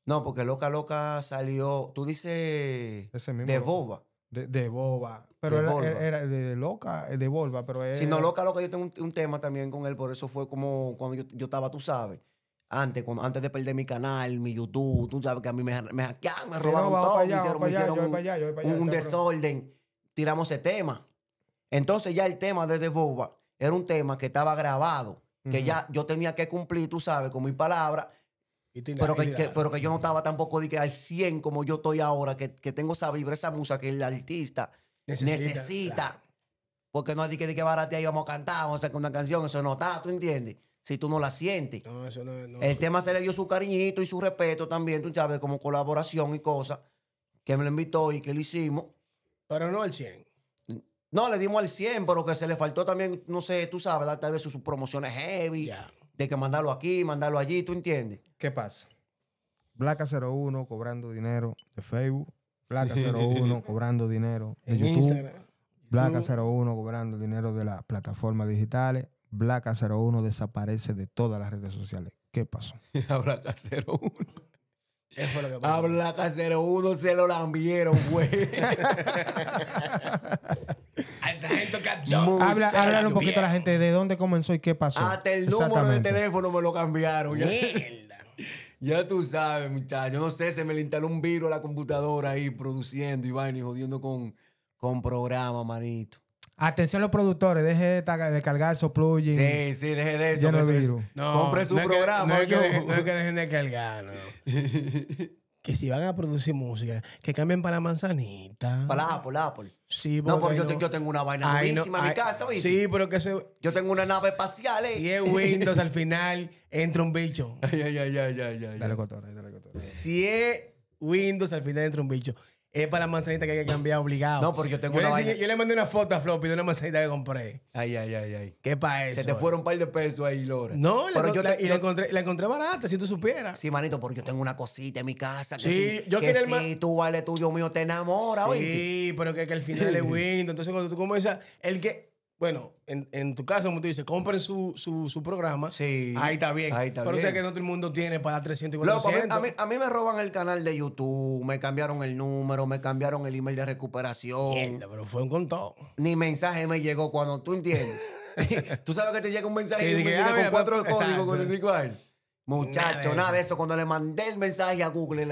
No, porque Loca Loca salió, tú dices, Ese mismo. de Loca. boba. De boba. Pero De era, Volva. era de loca, de Volva, pero Si no, Loca Loca, yo tengo un tema también con él, por eso fue como cuando yo estaba, tú sabes, antes de perder mi canal, mi YouTube, tú sabes que a mí me hackearon, me Sí, robaron no, vamos todo, para me allá, hicieron, vamos para allá, me yo voy hicieron para allá, yo voy para allá, un está desorden, tiramos ese tema. Entonces ya el tema de Boba era un tema que estaba grabado, que Ujú. ya yo tenía que cumplir, tú sabes, con mi palabra, Y tira- pero y tira- pero que yo no estaba tampoco de que al 100 como yo estoy ahora, que tengo esa vibra, esa musa que el artista necesita. claro. Porque no es de que barate ahí vamos a cantar, vamos a sacar una canción, eso no está, ¿tú entiendes? Si tú no la sientes. No, eso no. El tema se le dio su cariñito y su respeto también, tú sabes, como colaboración y cosas, que me lo invitó y que lo hicimos. Pero no al 100. No, le dimos al 100, pero que se le faltó también, no sé, tú sabes, dar tal vez sus promociones heavy, Ya. de que mandarlo aquí, mandarlo allí, ¿tú entiendes? ¿Qué pasa? Blaca 01 cobrando dinero de Facebook. Blaca 01 cobrando dinero de En YouTube. Instagram. Blaca YouTube. 01 cobrando dinero de las plataformas digitales. Blaca 01 desaparece de todas las redes sociales. ¿Qué pasó? Habla Casero 1. Eso fue lo que pasó. Habla Casero 1, se lo lambieron, güey. Al sargento Capcho. Háblale un poquito a la gente de dónde comenzó y qué pasó. Hasta el número de Exactamente. teléfono me lo cambiaron. Ya, Mierda. ya tú sabes, muchacho. No sé, se me le instaló un virus a la computadora ahí produciendo y vaina y jodiendo con programas, manito. Atención los productores, deje de cargar esos plugins. Sí, sí, deje de eso. Lleno que de eso es- virus. Compre su no es que- programa. no, es que yo. dejen, no es que dejen de cargar, no. Que si van a producir música, que cambien para la manzanita. Para la Apple. Sí, No, porque porque ahí yo tengo una vaina ahí buenísima en mi ahí- casa, ¿viste? Sí, pero que se... Yo tengo una nave espacial, Si es Windows, al final entra un bicho. Ay, ay, ay, ay, ay, ay. Dale cotorra, dale cotorra. Si es Windows, al final entra un bicho. Es para la manzanita que hay que cambiar obligado. No, porque yo tengo una vaina. Yo le mandé una foto a Floppy de una manzanita que compré. Ay, ay, ay, ay. ¿Qué para eso? Se te fueron un par de pesos ahí, Lora. No, pero yo te- la encontré barata, si tú supieras. Sí, manito, porque yo tengo una cosita en mi casa que Sí, si, yo que quería el si tú vale tuyo mío te enamora, ¿oíste? Sí, pero que al final es Windows. Entonces, cuando tú comienzas, el que, bueno, en tu caso, como tú dices, compren su programa. Sí, Ahí está bien. ahí está pero bien. o sea que no todo el mundo tiene para dar 300 y Loco, 400. a mí me roban el canal de YouTube, me cambiaron el número, me cambiaron el email de recuperación. Mierda, pero fue un contón. Ni mensaje me llegó cuando tú entiendes. Tú sabes que te llega un mensaje Sí, y me dije, llega con mira, 4 exacto. códigos con el igual. Muchacho, Nada de nada de eso. eso. Cuando le mandé el mensaje a Google,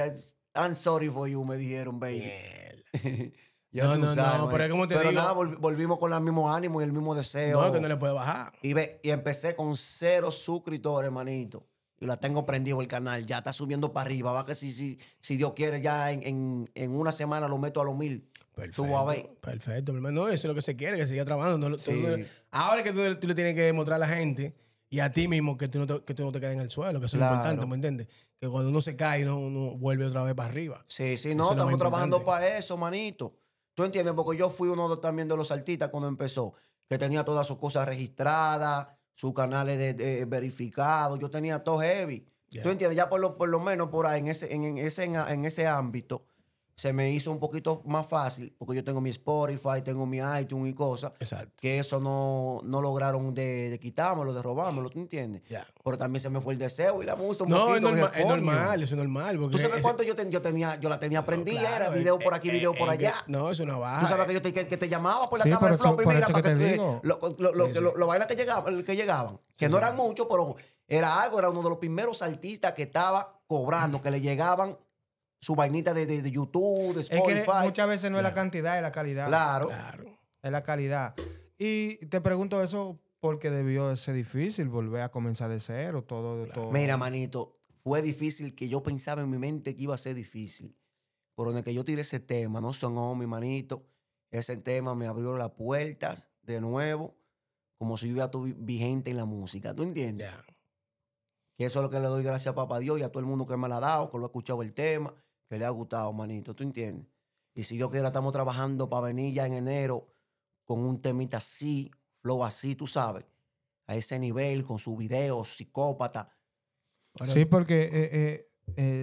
I'm sorry for you, me dijeron, baby. Mierda. Ya No, tú no, sabes, no, pero es como te pero digo- nada, volvimos con el mismo ánimo y el mismo deseo. No, que no le puede bajar. Y empecé con 0 suscriptores, hermanito. Y la tengo prendido el canal. Ya está subiendo para arriba. Va que si Dios quiere, ya en una semana lo meto a los 1000. Tú vas a ver. Perfecto, mi hermano. No, eso es lo que se quiere, que siga trabajando. No, Sí. ahora que tú le tienes que demostrar a la gente y a ti mismo que tú no te quedes en el suelo, que eso Claro. es lo importante, ¿me entiendes? Que cuando uno se cae, uno vuelve otra vez para arriba. Sí, sí, Eso no, es lo estamos más trabajando importante. para eso, manito. ¿Tú entiendes? Porque yo fui uno también de los artistas cuando empezó, que tenía todas sus cosas registradas, sus canales verificados, yo tenía todo heavy. Ya. ¿Tú entiendes? Ya por lo menos por ahí, en ese ámbito, se me hizo un poquito más fácil, porque yo tengo mi Spotify, tengo mi iTunes y cosas, Exacto. que eso no lograron de quitármelo, de robármelo, ¿tú entiendes? Ya. Pero también se me fue el deseo y la musa un No, poquito. es normal, dije, es "Coño". normal, eso es normal. Porque ¿Tú sabes ese- cuánto yo la tenía prendida? Claro, Era video por aquí, video por allá. No, eso no va. Tú sabes que yo que te llamaba por la Sí, cámara de por eso- flop y por mira, eso para que que te tú- digo. los vainas que llegaban, que no eran muchos, pero era uno de los primeros artistas que estaba cobrando, que le llegaban su vainita de YouTube, de Es que Spotify. muchas veces no es la cantidad, es la calidad. Claro. Claro. Es la calidad. Y te pregunto eso porque debió de ser difícil volver a comenzar de cero, todo. Mira, manito, fue difícil que yo pensaba en mi mente que iba a ser difícil. Por donde que yo tiré ese tema, no sonó mi manito. Ese tema me abrió las puertas de nuevo, como si yo hubiera estado vigente en la música. ¿Tú entiendes? Ya. Que eso es lo que le doy gracias a papá Dios y a todo el mundo que me la ha dado, que lo ha escuchado el tema, que le ha gustado, manito. ¿Tú entiendes? Y si Dios quiere, estamos trabajando para venir ya en enero con un temita así, flow así, tú sabes, a ese nivel, con su video, psicópata. Sí, porque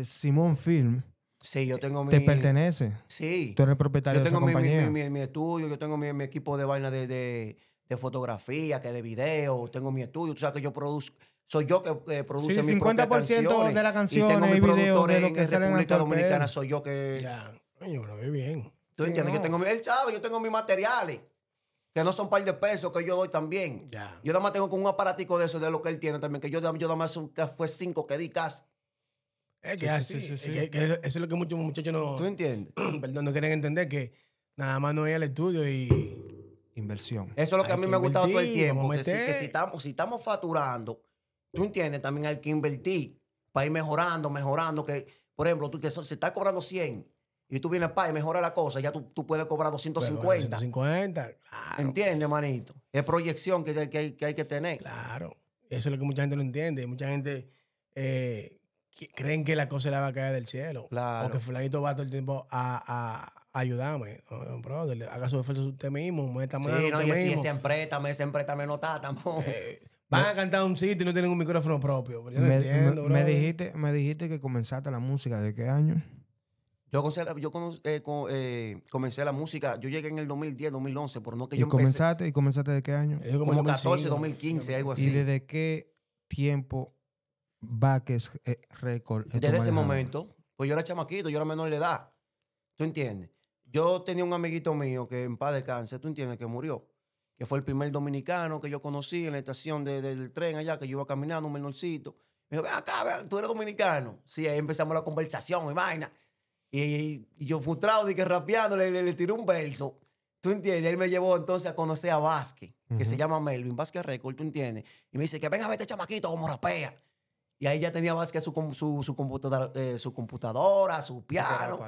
Simón Film Sí, yo tengo mi... te pertenece. Sí. Tú eres propietario Yo de esa tengo compañía. mi estudio, yo tengo mi equipo de vaina de fotografía, que de video, tengo mi estudio. Tú sabes que yo produzco, soy yo que produce Sí, mis propias 50% canciones. de las canciones y tengo y mis videos de productores lo en que salen en República Actor Dominicana, PR. soy yo que... Ya. Coño, pero qué bien. ¿Tú Sí, entiendes? no. Yo tengo él sabe, yo tengo mis materiales, que no son par de pesos que yo doy también. Ya. Yo nada más tengo con un aparatico de eso, de lo que él tiene también, que yo nada más fue 5 que di casi. Es Sí, que sí, así. sí, sí, Es sí. que eso es lo que muchos muchachos no... ¿Tú entiendes? Perdón, no quieren entender, que nada más no ir al estudio y... Inversión. Eso es lo que a Hay mí que me ha gustado todo el invertir, tiempo. vamos a Que meter. si estamos facturando, tú entiendes, también hay que invertir para ir mejorando. Que, por ejemplo, tú que si estás cobrando 100 y tú vienes para y mejora la cosa, ya tú puedes cobrar 250. 150, claro. ¿Entiendes, manito? Es proyección que hay que tener. Claro. Eso es lo que mucha gente no entiende. Mucha gente creen que la cosa le va a caer del cielo. Claro. O que fulanito va todo el tiempo a ayudarme. No, brother, haga su esfuerzo usted mismo, meta mano Sí, no, usted y ese mismo. ese empréstame no está tampoco. Van a cantar un sitio y no tienen un micrófono propio. Pero yo no Me, entiendo, me brother. dijiste que comenzaste la música. ¿De qué año? Comencé la música, yo llegué en el 2010, 2011, pero no que ¿Y yo empecé comenzaste de qué año? Yo como como en 14, 2005. 2015, algo ¿Y así. desde qué tiempo Baques Record es tu Desde ese manejador? momento, pues yo era chamaquito, yo era menor de edad. ¿Tú entiendes? Yo tenía un amiguito mío que en paz descanse, ¿tú entiendes? Que murió. Que fue el primer dominicano que yo conocí en la estación del tren allá, que yo iba caminando, un menorcito. Me dijo, ven acá, ven, tú eres dominicano. Sí, ahí empezamos la conversación y vaina. Y yo frustrado, de que rapeando, le tiré un verso. ¿Tú entiendes? Él me llevó entonces a conocer a Vázquez, que se llama Melvin, Vázquez Record, ¿tú entiendes? Y me dice que venga a ver este chamaquito como rapea. Y ahí ya tenía Vázquez su computadora, su piano.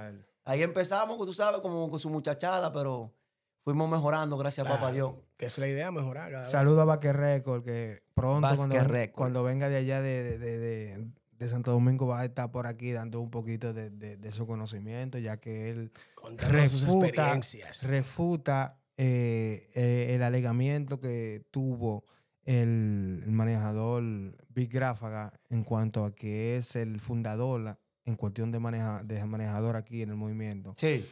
Ahí empezamos, tú sabes, como con su muchachada, pero fuimos mejorando, gracias a papá Dios. Que es la idea, mejorar. cada vez. Saludo a Baques Record, que pronto Vázquez Record. cuando venga de allá de Santo Domingo va a estar por aquí dando un poquito de su conocimiento, ya que él Contarnos sus experiencias. refuta el alegamiento que tuvo el manejador Big Ráfaga en cuanto a que es el fundador en cuestión de manejador aquí en el movimiento. Sí.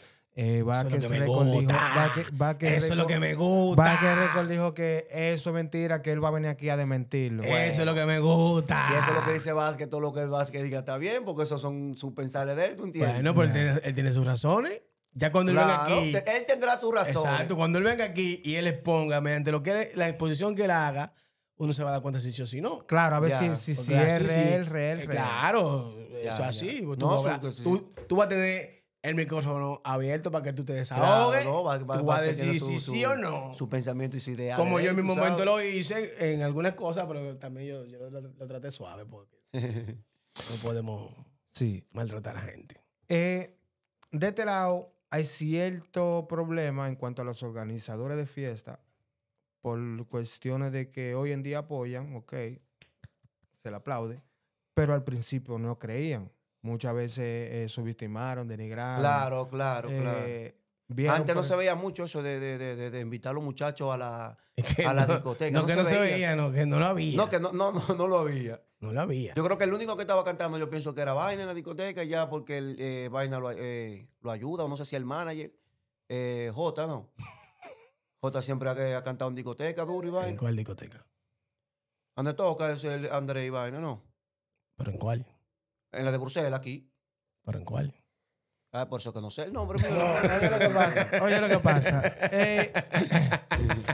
Baques Eso es lo que me Record dijo, gusta. Baques Eso es lo Record- que me gusta. Baques Record dijo que eso es mentira, que él va a venir aquí a desmentirlo. Eso es lo que me gusta. Si eso es lo que dice Vázquez, todo lo que Vázquez diga está bien, porque esos son sus pensares de él, ¿tú entiendes? Bueno, pues él tiene sus razones. Ya cuando él Claro, venga aquí. él tendrá su razón. Exacto, cuando él venga aquí y él exponga mediante lo que la exposición que él haga, uno se va a dar cuenta si sí o si no. Claro, a ver Ya, si Porque es así, real, sí. real. Claro, Ya, eso es así. ya. Tú, No, vas a eso hablar- es que sí. tú vas a tener el micrófono abierto para que tú te desahogues. Claro, tú vas a Vázquez tiene decir si sí o no. Su pensamiento y su idea. Como de yo él, en mi tú momento sabes. lo hice en algunas cosas, pero también yo lo traté suave porque no podemos Sí. maltratar a la gente. De este lado hay cierto problema en cuanto a los organizadores de fiesta por cuestiones de que hoy en día apoyan, ok, se le aplaude, pero al principio no creían. Muchas veces subestimaron, denigraron. Claro, claro. vieron Antes no por se veía mucho eso de invitar a los muchachos a la Que discoteca. No, que no se veía, no, que no lo había. No, que no lo había. No lo había. Yo creo que el único que estaba cantando, yo pienso que era Vaina en la discoteca, ya porque Vaina lo ayuda, o no sé si el manager. Jota, ¿no? Jota siempre ha cantado en discoteca, duro y ¿En Vaina. cuál discoteca? Donde toca es el André y Vaina, ¿no? ¿Pero en cuál? En la de Bruselas, aquí. ¿Pero en cuál? Ah, por eso que no sé el nombre mío. Oye lo que pasa. Oye lo que pasa.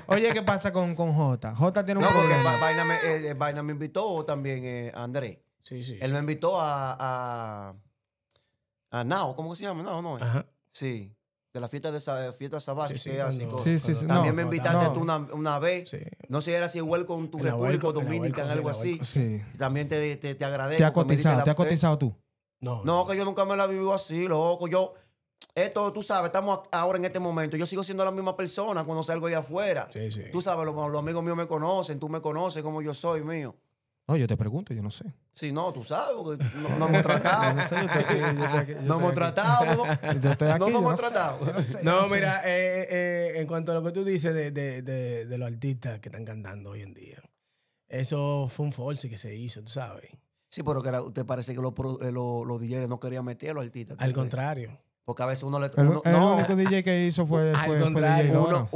Oye, ¿qué pasa con Jota? Jota tiene un No, porque problema. Vaina me invitó también, André. Sí, sí. Él me invitó a Nao, ¿cómo que se llama? Nao, ¿no? Ajá. Sí. De la fiesta fiesta Sabática, Sí, que es así. cuando- cosas. Sí, sí, sí. También No, me invitaste no. tú una vez. Sí. No sé si era si igual con tu En la República Welcome, en la Dominicana, algo Welcome, en la así. Welcome. Sí. También te agradezco. ¿Te ha que me diste cotizado? la- ¿Te ha cotizado tú? No, que yo nunca me la vivido así, loco. Esto, tú sabes, estamos ahora en este momento. Yo sigo siendo la misma persona cuando salgo allá afuera. Sí, sí. Tú sabes, los amigos míos me conocen, tú me conoces como yo soy, mío. No, yo te pregunto, yo no sé. Si no, tú sabes, porque no hemos tratado. Yo no sé, yo estoy aquí, yo estoy aquí, yo No estoy hemos aquí. tratado, Yo estoy aquí, no yo nos hemos no sé, tratado. yo no sé, yo No, no sé. mira, en cuanto a lo que tú dices de los artistas que están cantando hoy en día, eso fue un force que se hizo, tú sabes. Sí, pero que usted parece que los DJs no querían meter a los artistas. Al contrario. Porque a veces uno le... El, uno- el no, único DJ que hizo fue Al DJ contrario, Lora.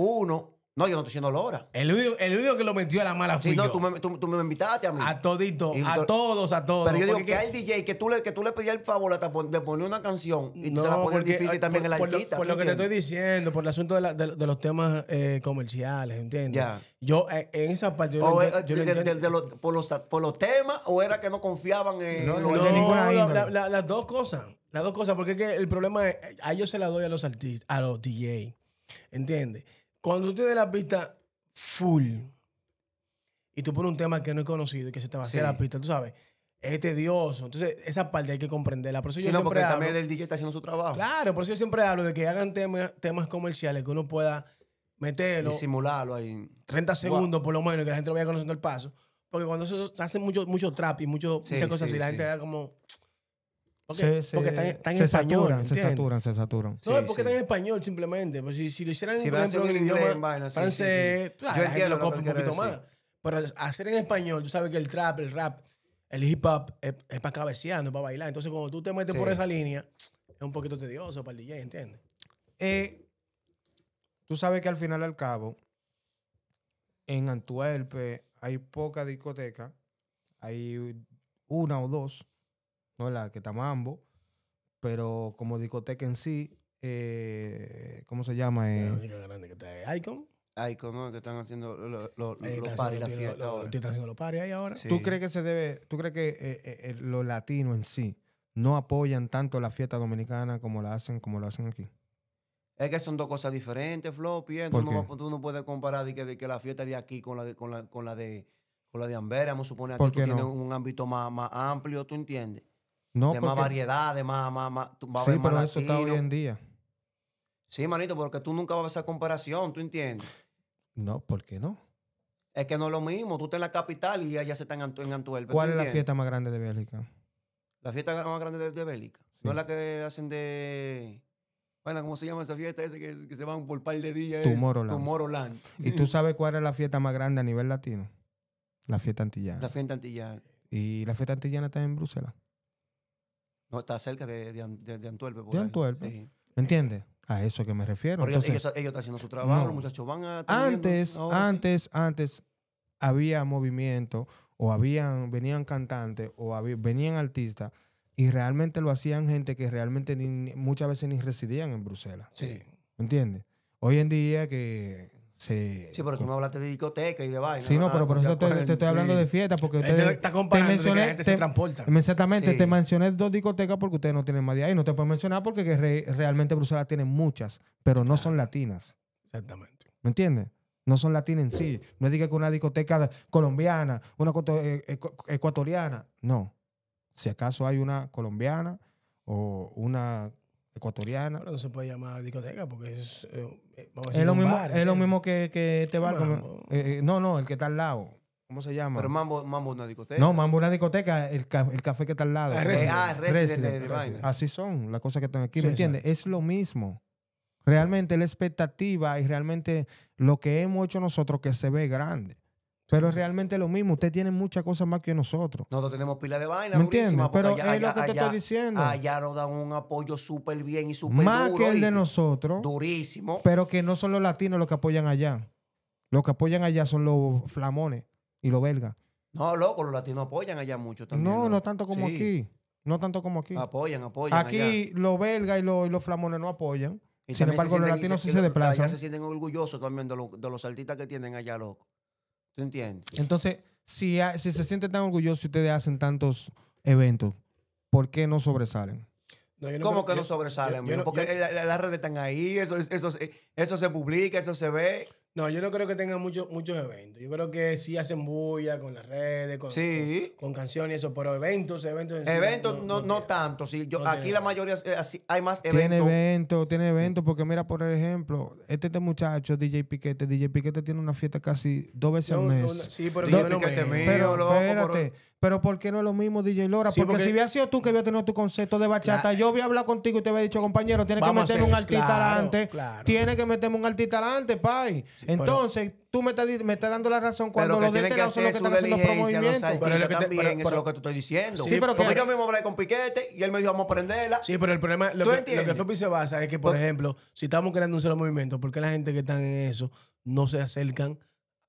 no, yo no estoy diciendo Lora. El único que lo metió a la mala fui Sí, no, yo. tú me invitaste a mí. A todito, Y a todos. Pero yo digo Porque que hay DJ que tú le pedías el favor de poner una canción y se la no, pones porque, difícil también el por artista. Por ¿tú lo que te entiendes? estoy diciendo, por el asunto de los temas comerciales, ¿entiendes? Ya. Yo, en esa parte, yo O lo entiendo. por los temas, o era que no confiaban en No, los de ninguna No, índole. las dos cosas. Las dos cosas, porque es que el problema es, a ellos se la doy a los artistas, a los DJ. ¿Entiendes? Cuando tú tienes la pista full y tú pones un tema que no es conocido y que se te va a hacer Sí. la pista, tú sabes, es tedioso. Entonces, esa parte hay que comprenderla. Por eso Sí, yo no, siempre porque hablo. también el DJ está haciendo su trabajo. Claro, por eso yo siempre hablo de que hagan temas comerciales que uno pueda meterlo Disimularlo ahí. 30 segundos por lo menos, que la gente lo vaya conociendo el paso. Porque cuando se hace mucho trap y Sí, muchas cosas así, sí, la sí. gente da como... Se porque está en se español, saturan, se ¿entiendes? saturan. No, Sí, es porque sí. está en español simplemente. Pues si lo hicieran, Si por van a ejemplo, hacer en en inglés, idioma en vaina, sí, francés, sí, sí. claro, Yo la gente entiendo lo lo que copia un él quiere poquito más. Pero hacer en español, tú sabes que el trap, el rap, el hip hop es para cabeceando, es para bailar. Entonces, cuando tú te metes Sí. por esa línea, es un poquito tedioso para el DJ, ¿entiendes? Tú sabes que al final y al cabo, en Antwerpe hay poca discoteca. Hay una o dos, no es la que está Mambo, pero como discoteca en sí, ¿cómo se llama? La única grande que está es Icon. Ay, ¿no? Que están haciendo los Están paris, la haciendo- fiesta ahora. están haciendo los paris ahí ahora. Sí. ¿Tú crees que los latinos en sí no apoyan tanto la fiesta dominicana como lo hacen aquí? Es que son dos cosas diferentes, Flo. Tú ¿Por no, qué? tú no puedes comparar de que la fiesta de aquí con la de Amberes. Vamos a suponer ¿Por aquí tú qué tienes no? un ámbito más amplio, ¿tú entiendes? No, De más porque- variedad, de más va a sí, haber más pero eso está hoy latino. en día. Sí, manito, porque tú nunca vas a ver esa comparación, ¿tú entiendes? No, ¿por qué no? Es que no es lo mismo. Tú estás en la capital y allá se están en Antwerpen. ¿Cuál ¿tú es la entiendes? fiesta más grande de Bélgica? La fiesta más grande de Bélgica. Sí. No es la que hacen de... Bueno, ¿cómo se llama esa fiesta esa que se van por par de días? Tomorrowland. Tomorrowland. ¿Y tú sabes cuál es la fiesta más grande a nivel latino? La fiesta antillana. La fiesta antillana. Y la fiesta antillana está en Bruselas. No, está cerca de Antwerpen. por ¿De ahí. Antwerpen? Sí. ¿Me entiendes? A eso que me refiero. Pero Entonces, ellos están haciendo su trabajo, no. los muchachos van a... estar viendo antes había movimiento o venían cantantes o venían artistas y realmente lo hacían gente que realmente muchas veces ni residían en Bruselas. Sí. ¿Me entiendes? Hoy en día que se... Sí, pero tú me hablaste de discoteca y de vaina. Sí, no, pero por eso ya te cogen, estoy hablando sí. de fiesta porque Él ustedes... está comparando de que la gente se transporta. Exactamente, Sí. te mencioné 2 discotecas porque ustedes no tienen más de ahí. No te puedo mencionar porque realmente Bruselas tiene muchas, pero no son latinas. Exactamente. ¿Me entiendes? No son latinas en sí. No es que una discoteca colombiana, una ecuatoriana. No. Si acaso hay una colombiana o una ecuatoriana. Pero no se puede llamar discoteca porque es... vamos a Es decir, lo un mismo, bar, es lo ¿entiendes? mismo que este bar. Mambo. No, el que está al lado. ¿Cómo se llama? Pero Mambo no es una discoteca. No, Mambo es una discoteca, el café que está al lado. Ah, Resident. Resident de Resident. vaina. Así son las cosas que están aquí, Sí, ¿me entiendes? Es lo mismo. Realmente la expectativa y realmente lo que hemos hecho nosotros que se ve grande. Pero es realmente lo mismo. Ustedes tienen muchas cosas más que nosotros. Nosotros tenemos pila de vaina. ¿Me entiendes? durísima, porque Pero es lo que te estoy diciendo. Allá nos dan un apoyo súper bien y súper Más duro. que el de ¿oíste? nosotros, Durísimo. pero que no son los latinos los que apoyan allá. Los que apoyan allá son los flamones y los belgas. No, loco, los latinos apoyan allá mucho también. No, loco. no tanto como Sí. aquí. No tanto como aquí. Apoyan Aquí allá. los belgas y los flamones no apoyan. Y Sin también embargo, los sienten- latinos sí que se allá desplazan. se sienten orgullosos también de los artistas que tienen allá, loco. ¿Tú entiendes? Entonces, si se sienten tan orgullosos y ustedes hacen tantos eventos, ¿por qué no sobresalen? No, yo no ¿Cómo creo- que no yo- sobresalen, yo mijo? no- Porque yo- las redes están ahí, eso se publica, eso se ve. No, yo no creo que tengan muchos eventos. Yo creo que sí hacen bulla con las redes, Sí. con canciones y eso, pero eventos en sí Eventos no tienen. tanto. Sí, No aquí tiene la nada. mayoría hay más Tiene eventos. eventos, porque mira, por ejemplo, este muchacho, DJ Piquete tiene una fiesta casi 2 veces al mes. Sí, pero DJ yo no Piquete me... mío. Pero loco, espérate, pero ¿por qué no es lo mismo, DJ Lora? Sí, porque porque- si hubiera sido tú que había tenido tu concepto de bachata, yo había hablado contigo y te había dicho, compañero, tienes que Vamos a meterme un hacer, artista claro, adelante. claro. Tienes que meterme un artista adelante, pay. pero- Entonces, tú me estás dando la razón cuando Pero que los de tienen este que lado son los hacer que su están haciendo diligencia los movimientos. Pero lo artistas que te- también, pero- eso es pero- lo que tú estoy diciendo. Sí, pero porque que- yo mismo hablé con Piquete y él me dijo, vamos a prenderla. Sí, pero el problema, ¿Tú lo que entiendes? Floppy se basa es que, por ejemplo, si estamos creando un solo movimiento, ¿por qué la gente que está en eso no se acercan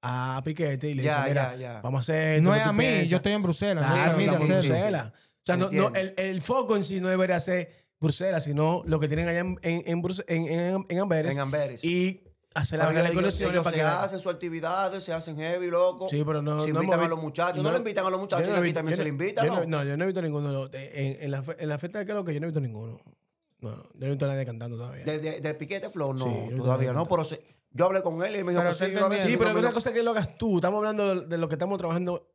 a Piquete y le Ya, dicen, mira, ya. vamos a hacer esto? No ¿qué es tú a mí, piensas? yo estoy en Bruselas. no es Claro, a mí de estamos en hacerlo. Bruselas. O sea, el foco en sí no debería ser Bruselas, sino lo que tienen allá en Amberes. En Amberes. Y hacer las Porque conexiones ellos para se que... hacen sus actividades, se hacen heavy, loco. Sí, pero no... Se no invitan hemos a los vi- muchachos. No le invitan a los muchachos, yo y no he aquí visto- también yo se le no- invita, yo ¿no? No, yo no he visto ninguno. En la fiesta de Kelo que yo no he visto ninguno. No, yo no he visto a nadie cantando todavía. De Piquete Flow, no, Sí, yo todavía también. no, pero yo hablé con él y él me dijo Pero que sí, te iba a venir, Sí, iba pero a una venir. cosa es que lo hagas tú. Estamos hablando de lo que estamos trabajando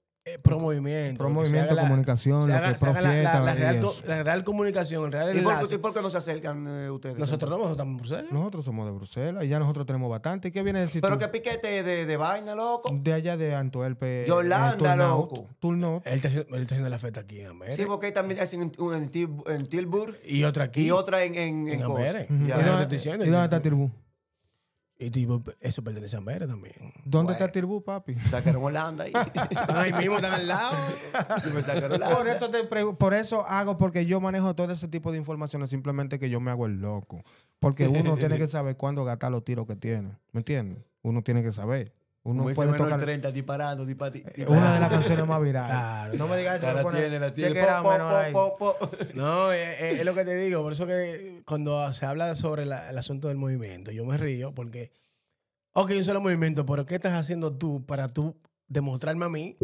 pro movimiento. Pro que se movimiento, haga la- comunicación, se lo haga- que se haga pro fiesta la y real, eso. la real comunicación, el real ¿Y enlace. por qué no se acercan ustedes? Nosotros no, nosotros estamos en Bruselas. Nosotros somos de Bruselas y ya nosotros tenemos bastante. ¿Y qué viene a decir Pero tú? que Piquete de vaina, loco. De allá de Antwerpe. De Holanda, loco. Turnout. Él está haciendo la fiesta aquí en Amberes. Sí, porque también hacen en Tilburg Y otra aquí. y otra en En Cosa. Amberes. Ujú. Ya. ¿Y ¿Y no dónde- te estoy diciendo? ¿Y dónde está Tirbú? Y tipo, eso pertenece a Amberes también. ¿Dónde Bueno. está Tirbú, papi? Sacaron Holanda y, Están ahí mismo, están al lado. y me sacaron Holanda. Por eso hago, porque yo manejo todo ese tipo de informaciones, simplemente que yo me hago el loco. Porque uno tiene que saber cuándo gastar los tiros que tiene. ¿Me entiendes? Uno tiene que saber. Uno Como ese puede menor tocar. 30 disparando. Una de las canciones más virales. Claro, no me digas eso. La lo pone- tiene, la tiene. Check it out, Po, menor ahí. po. No, es lo que te digo. Por eso que cuando se habla sobre el asunto del movimiento, yo me río porque, ok, un solo movimiento, pero ¿qué estás haciendo tú para tú demostrarme a mí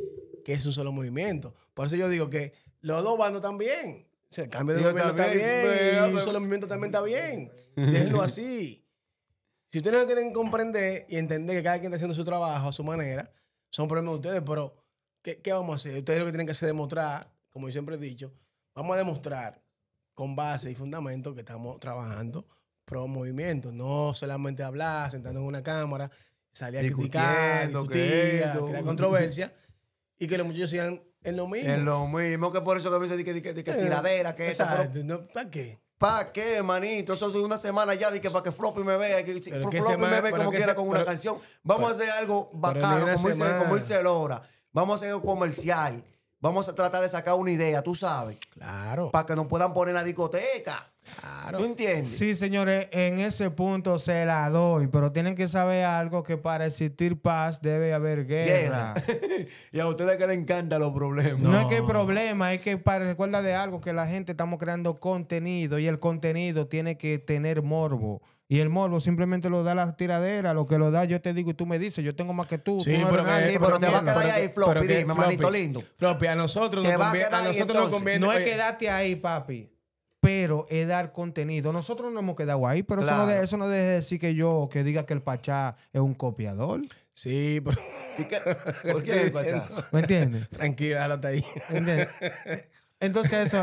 que es un solo movimiento? Por eso yo digo que los dos bandos están bien. O sea, el cambio de Yo movimiento está también, bien pero- y un solo movimiento también está bien. Déjenlo así. Si ustedes no quieren comprender y entender que cada quien está haciendo su trabajo a su manera, son problemas de ustedes, pero ¿qué vamos a hacer? Ustedes lo que tienen que hacer es demostrar, como yo siempre he dicho, vamos a demostrar con base y fundamento que estamos trabajando pro movimiento, no solamente hablar, sentando en una cámara, salir a criticar, Discutiendo, discutir, que a esto. crear controversia y que los muchachos sigan en lo mismo. Es lo mismo que por eso que me dice que tiradera, que esto. Exacto, no, ¿para qué? ¿Para qué, manito? Eso de una semana ya, de que para que Floppy me vea, que si Pero que Floppy semana- me ve pero como que quiera se- con una pero- canción. Vamos a hacer algo ni bacano, una como dice semana. Lora. Vamos a hacer algo comercial. Vamos a tratar de sacar una idea, tú sabes, Claro, para que nos puedan poner en la discoteca. claro. ¿Tú entiendes? Sí, señores, en ese punto se la doy, pero tienen que saber algo, que para existir paz debe haber guerra. Y a ustedes que les encantan los problemas. No es que hay problema, es que recuerda de algo, que la gente estamos creando contenido y el contenido tiene que tener morbo. Y el morbo simplemente lo da la tiradera, lo que lo da yo te digo y tú me dices, yo tengo más que tú. Sí, tú no pero eres nadie, sí, tú pero eres te va a mierda. quedar ahí, Floppy, pero que, dime, manito lindo. Floppy, a nosotros Te nos va a conviene. quedar A ahí, nosotros nos entonces. conviene. No es oye, quedarte ahí, papi, pero es dar contenido. Nosotros no hemos quedado ahí, pero Claro. eso no deje de decir que diga que el Pachá es un copiador. Sí, pero. ¿Y qué? ¿Por qué, Pachá? ¿Me entiendes? Tranquilo, déjalo hasta ahí. ¿Entiendes? Entonces eso,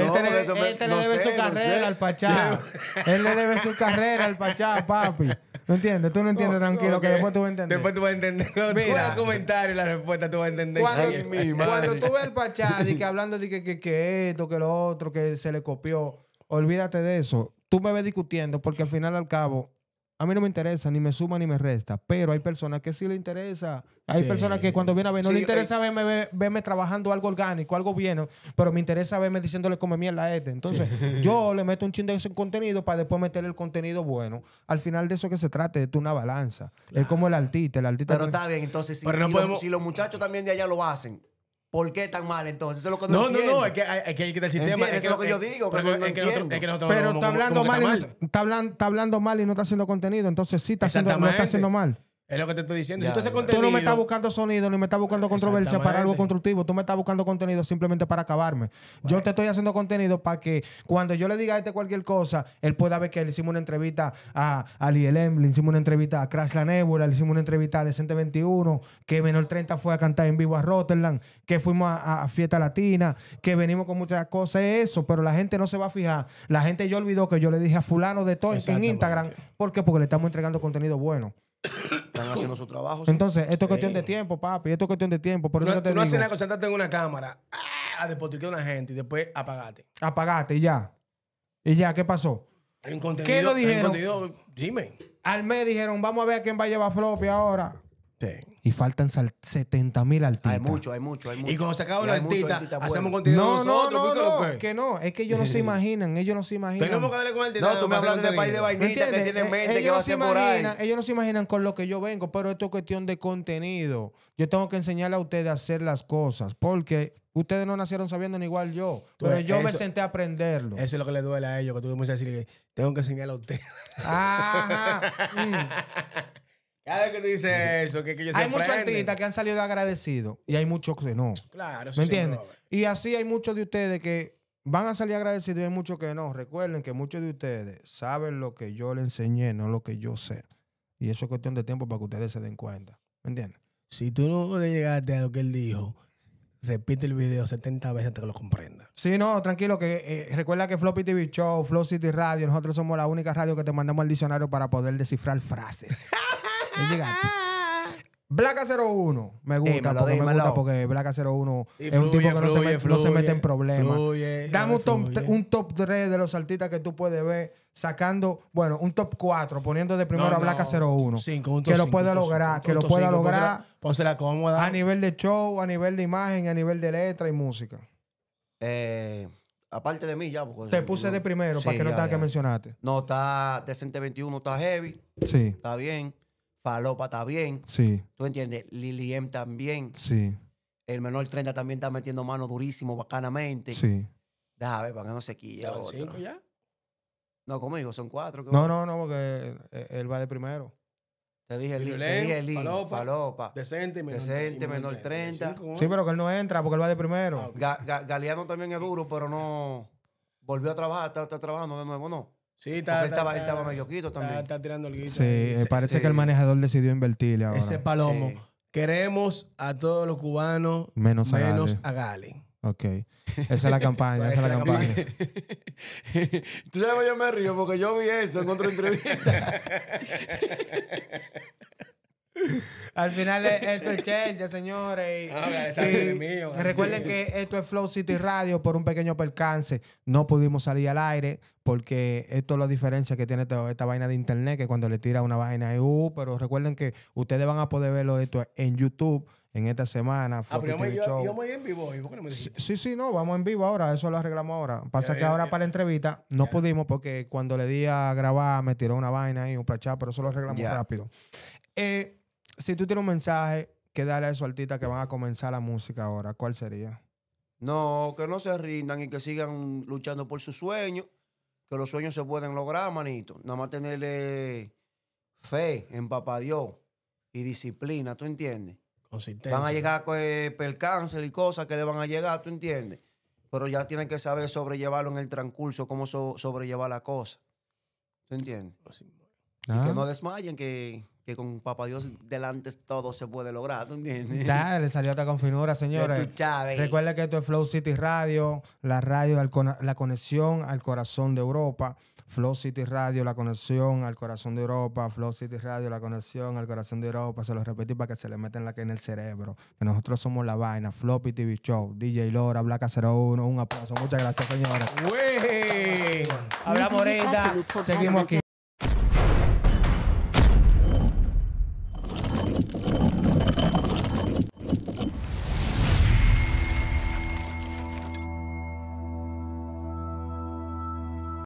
porque eso me- este no le debe sé, su no carrera sé. al Pachá. Él le debe su carrera al Pachá, papi. ¿Me entiendes? Tú no entiendes, tranquilo, que después tú vas a entender. Después tú vas a entender. Cuando tú Mira. veas el comentario y la respuesta, tú vas a entender. Cuando, Ay, mi madre. cuando tú ves el Pachá que hablando de que esto, que lo otro, que se le copió, olvídate de eso. Tú me ves discutiendo porque al final al cabo, a mí no me interesa, ni me suma ni me resta, pero hay personas que sí le interesa. Hay Sí. personas que cuando viene a ver, no Sí, le interesa verme trabajando algo orgánico, algo bien, pero me interesa verme diciéndole come mierda a este. Entonces, yo le meto un chin de ese contenido para después meterle el contenido bueno. Al final de eso que se trate, es una balanza. Es como el artista. El artista Pero tiene- está bien, entonces, Pero no podemos- si los muchachos también de allá lo hacen, ¿por qué tan mal entonces? Eso es lo que No, entiendo. es que hay que quitar el sistema. ¿Entiendes? Eso es lo que yo digo, que pero no es que nosotros- entiendo. es que nosotros Pero como- está hablando como que mal, está está hablando mal y no está haciendo contenido. Entonces sí, no está Exactamente. haciendo mal. Es lo que te estoy diciendo. Ya, Si tú haces ya. contenido... Tú no me estás buscando sonido, ni me estás buscando controversia para algo Exactamente. constructivo. Tú me estás buscando contenido simplemente para acabarme. Yo te estoy haciendo contenido para que cuando yo le diga a este cualquier cosa, él pueda ver que le hicimos una entrevista a Lielem, le hicimos una entrevista a Crash La Nebula, le hicimos una entrevista a Decente 21, que Menor 30 fue a cantar en vivo a Rotterdam, que fuimos a Fiesta Latina, que venimos con muchas cosas, eso, pero la gente no se va a fijar. La gente ya olvidó que yo le dije a fulano de todo en Exactamente. Instagram. ¿Por qué? Porque le estamos entregando contenido bueno. Están haciendo su trabajo. sí. Entonces, esto es cuestión de tiempo, papi. Esto es cuestión de tiempo. Por eso que te Tú no haces digo, nada con sentarte en una cámara a despotricar a una gente y después apagarte. apagate y ya. Y ya, ¿qué pasó? Hay un contenido... ¿Qué lo hay un dijeron? contenido- Dime. Al mes dijeron, vamos a ver a quién va a llevar floppy ahora. Sí. Y faltan 70,000 artistas. Hay mucho, hay mucho, hay mucho. Y cuando se acaba Y la hay muchos artista, artistas hacemos buenos. contenido No, nosotros. ¿qué es lo no, que? que no. Es que ellos no se imaginan. Ellos no se imaginan. Tenemos que darle con el artista. No, tú me para hablas hacer de país de contenido. ¿Me vainita que entiendes? tiene en mente que Ellos va a no se ser por ahí. imaginan, ellos no se imaginan con lo que yo vengo, pero esto es cuestión de contenido. Yo tengo que enseñarle a ustedes a hacer las cosas, porque ustedes no nacieron sabiendo ni igual yo, pero Pues yo me eso- senté a aprenderlo. Eso es lo que le duele a ellos, que tú comienzas a decir que tengo que enseñarle a usted. Ajá. Cada vez que tú dices eso, que ellos Hay se muchos prenden. artistas que han salido agradecidos y hay muchos que no. Claro, eso ¿Me siempre entiendes? va a haber. Y así hay muchos de ustedes que van a salir agradecidos y hay muchos que no. Recuerden que muchos de ustedes saben lo que yo les enseñé, no lo que yo sé. Y eso es cuestión de tiempo para que ustedes se den cuenta. ¿Me entiendes? Si tú no le llegaste a lo que él dijo, repite el video 70 veces hasta que lo comprenda. Sí, no, tranquilo, que recuerda que Floppy TV Show, Flow City Radio, nosotros somos la única radio que te mandamos al diccionario para poder descifrar frases. Ya llegaste. Black 01, me gusta, Dímelo, porque me dímelo. gusta porque Black 01 Sí, es un tipo que no se fluye, mete en problemas. fluye, Dame fluye. un top 3 de los artistas que tú puedes ver sacando, bueno, un top 4, poniendo de primero a Black 01. Que lo pueda lograr, que lo pueda lograr Pónsela cómoda. a nivel de show, a nivel de imagen, a nivel de letra y música. Aparte de mí ya. porque Te puse de primero para Sí, que no ya, tengas que ya. mencionarte. No, está Decente 21, está heavy, Sí, está bien. Falopa está bien. sí, ¿Tú entiendes? Liliem también. sí, El Menor 30 también está metiendo mano durísimo, bacanamente. sí. Déjame ver, para que no se quille. ¿Ya van otro. 5 ya? No, conmigo, son 4. No, porque él va de primero. Te dije Liliem, Lili, Falopa, Falopa. Decente, Decente, menor 30. Sí, pero que él no entra porque él va de primero. Ah, Galeano también es duro, pero no volvió a trabajar, está trabajando de nuevo, ¿no? Sí, Porque él estaba medio quito también. Está tirando el guito. Sí, parece que el manejador decidió invertirle ahora. Ese palomo. Sí. Queremos a todos los cubanos Menos a Gale. a Gale. Ok. Esa es la campaña, esa es la campaña. Tú sabes que yo me río porque yo vi eso en otra entrevista. Al final esto es chelcha, señores. Ah, esa es mío. Recuerden que esto es Flow City Radio. Por un pequeño percance no pudimos salir al aire porque esto es la diferencia que tiene esta vaina de internet, que cuando le tira una vaina ahí, pero recuerden que ustedes van a poder verlo esto en YouTube en esta semana. Floppy Pero TV Show. íbamos ahí en vivo hoy. ¿Por qué no me dijiste? Sí, no, vamos en vivo ahora, eso lo arreglamos ahora. Pasa Ya, que ya, ahora ya. para la entrevista no pudimos porque cuando le di a grabar me tiró una vaina ahí, un plachá, pero eso lo arreglamos Ya. rápido. Si tú tienes un mensaje que darle a esos artistas que van a comenzar la música ahora, ¿cuál sería? No, que no se rindan y que sigan luchando por sus sueños, que los sueños se pueden lograr, manito. Nada más tenerle fe en papá Dios y disciplina, ¿tú entiendes? Consistencia. Van a llegar con percáncer y cosas que le van a llegar, ¿tú entiendes? Pero ya tienen que saber sobrellevarlo en el transcurso, cómo sobrellevar la cosa. ¿Tú entiendes? Y que no desmayen, que con papá Dios delante todo se puede lograr, ¿tú entiendes? Ya, le salió esta configura, señores. Tú, Chávez. Recuerda que esto es Flow City Radio, la radio, la conexión al corazón de Europa. Flow City Radio, la conexión al corazón de Europa. Flow City Radio, la conexión al corazón de Europa. Se lo repetí para que se le metan en el cerebro. Que nosotros somos la vaina. Floppy TV Show, DJ Lora, Black 01. Un aplauso. Muchas gracias, señores. ¡Güey! Hablamos ahorita. Seguimos aquí.